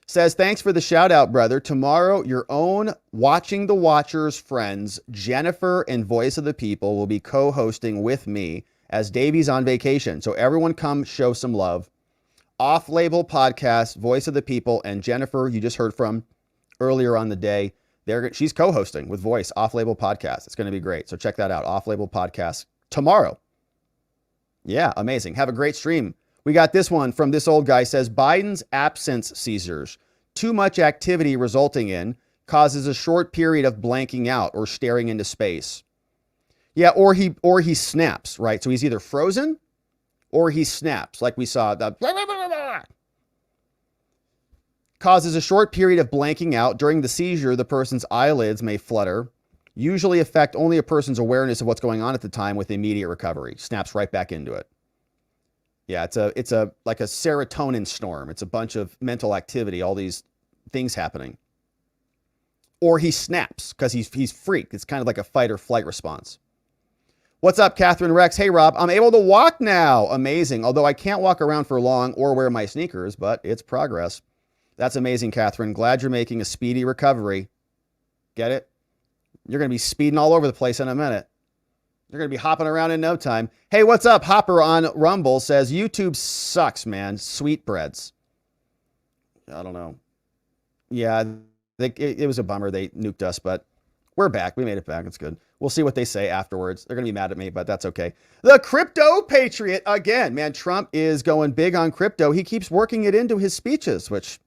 says, thanks for the shout out, brother. Tomorrow, your own Watching the Watchers friends, Jennifer and Voice of the People, will be co-hosting with me as Davey's on vacation. So everyone come show some love. Off-label podcast, Voice of the People, and Jennifer, you just heard from earlier on the day. She's co-hosting with Voice, Off-label podcast. It's going to be great. So check that out. Off-label podcast tomorrow. Yeah, amazing. Have a great stream. We got this one from this old guy. Says, Biden's absence seizures, too much activity resulting in, causes a short period of blanking out or staring into space. Yeah, or he snaps, right? So he's either frozen or he snaps, like we saw. Causes a short period of blanking out. During the seizure, the person's eyelids may flutter, usually affect only a person's awareness of what's going on at the time with immediate recovery. Snaps right back into it. Yeah, it's like a serotonin storm. It's a bunch of mental activity, all these things happening. Or he snaps because he's freaked. It's kind of like a fight or flight response. What's up, Catherine Rex? Hey, Rob, I'm able to walk now. Amazing. Although I can't walk around for long or wear my sneakers, but it's progress. That's amazing, Catherine. Glad you're making a speedy recovery. Get it? You're going to be speeding all over the place in a minute. You're going to be hopping around in no time. Hey, what's up? Hopper on Rumble says, YouTube sucks, man. Sweetbreads. I don't know. Yeah, it was a bummer. They nuked us, but we're back. We made it back. It's good. We'll see what they say afterwards. They're going to be mad at me, but that's okay. The Crypto Patriot. Again, man, Trump is going big on crypto. He keeps working it into his speeches, which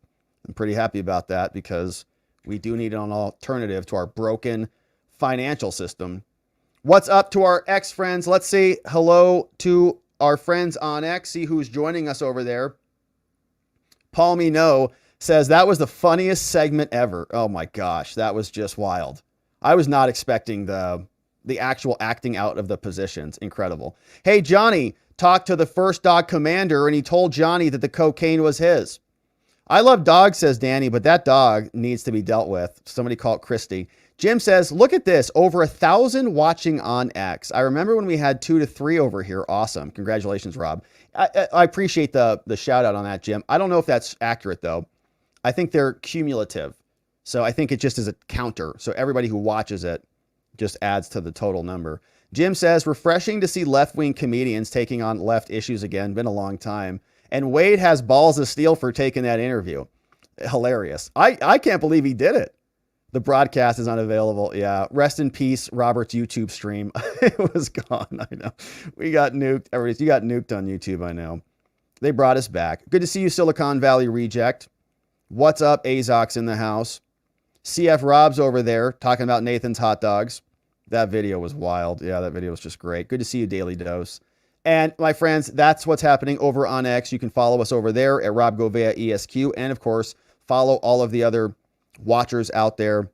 I'm pretty happy about that because we do need an alternative to our broken financial system. What's up to our X friends? Let's say hello to our friends on X. See who's joining us over there. Paul Mino says that was the funniest segment ever. Oh my gosh, that was just wild. I was not expecting the actual acting out of the positions. Incredible. Hey, Johnny talked to the first dog commander and he told Johnny that the cocaine was his. I love dogs, says Danny, but that dog needs to be dealt with. Somebody call it Christy. Jim says, look at this, over 1,000 watching on X. I remember when we had 2 to 3 over here. Awesome. Congratulations, Rob. I appreciate the shout out on that, Jim. I don't know if that's accurate, though. I think they're cumulative. So I think it just is a counter. So everybody who watches it just adds to the total number. Jim says, refreshing to see left-wing comedians taking on left issues again. Been a long time. And Wade has balls of steel for taking that interview. Hilarious. I can't believe he did it. The broadcast is unavailable. Yeah. Rest in peace, Robert's YouTube stream. It was gone. I know. We got nuked. You got nuked on YouTube, I know. They brought us back. Good to see you, Silicon Valley Reject. What's up, Azox in the house? CF Rob's over there talking about Nathan's hot dogs. That video was wild. Yeah, that video was just great. Good to see you, Daily Dose. And my friends, that's what's happening over on X. You can follow us over there at Rob Govea ESQ. And of course, follow all of the other watchers out there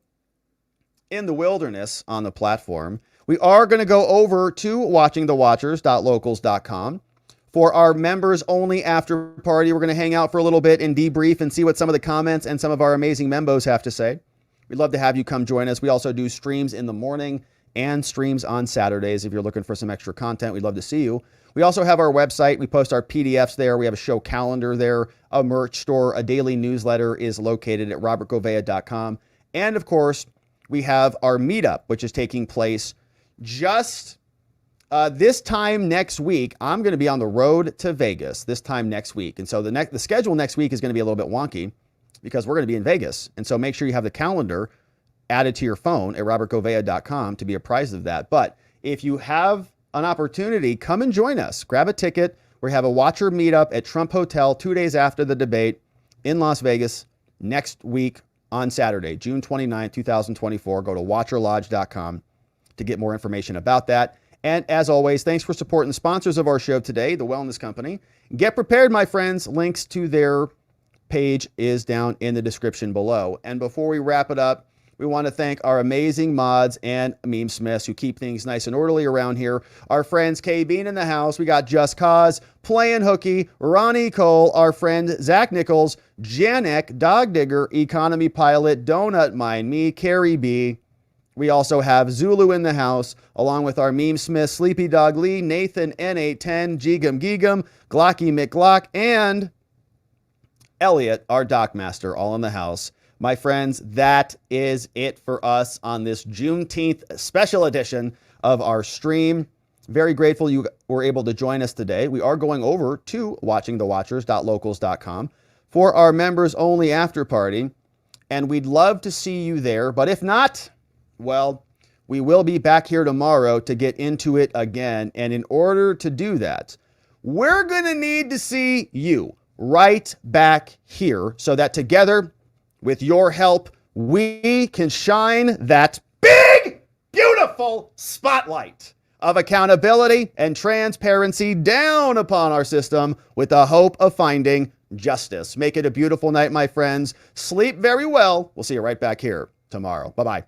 in the wilderness on the platform. We are going to go over to watchingthewatchers.locals.com for our members only after party. We're going to hang out for a little bit and debrief and see what some of the comments and some of our amazing membos have to say. We'd love to have you come join us. We also do streams in the morning and streams on Saturdays. If you're looking for some extra content, we'd love to see you. We also have our website. We post our PDFs there. We have a show calendar there, a merch store, a daily newsletter is located at robertgovea.com. And of course, we have our meetup, which is taking place just this time next week. I'm going to be on the road to Vegas this time next week. And so the schedule next week is going to be a little bit wonky because we're going to be in Vegas. And so make sure you have the calendar added to your phone at robertgovea.com to be apprised of that. But if you have an opportunity, come and join us. Grab a ticket. We have a watcher meetup at Trump Hotel 2 days after the debate in Las Vegas next week on Saturday, June 29, 2024. Go to watcherlodge.com to get more information about that. And as always, thanks for supporting the sponsors of our show today, The Wellness Company. Get prepared, my friends. Links to their page is down in the description below. And before we wrap it up, we want to thank our amazing mods and meme smiths who keep things nice and orderly around here. Our friends K Bean in the house. We got Just Cause, Playing Hooky, Ronnie Cole, our friend Zach Nichols, Janek, Dog Digger, Economy Pilot, Donut Mind Me, Carrie B. We also have Zulu in the house, along with our meme smith, Sleepy Dog Lee, Nathan N810, Gigum Gigum, Glocky McGlock, and Elliot, our Dockmaster, all in the house. My friends, that is it for us on this Juneteenth special edition of our stream. Very grateful you were able to join us today. We are going over to watchingthewatchers.locals.com for our members only after party, and we'd love to see you there. But if not, well, we will be back here tomorrow to get into it again. And in order to do that, we're going to need to see you right back here so that together, with your help, we can shine that big, beautiful spotlight of accountability and transparency down upon our system with the hope of finding justice. Make it a beautiful night, my friends. Sleep very well. We'll see you right back here tomorrow. Bye-bye.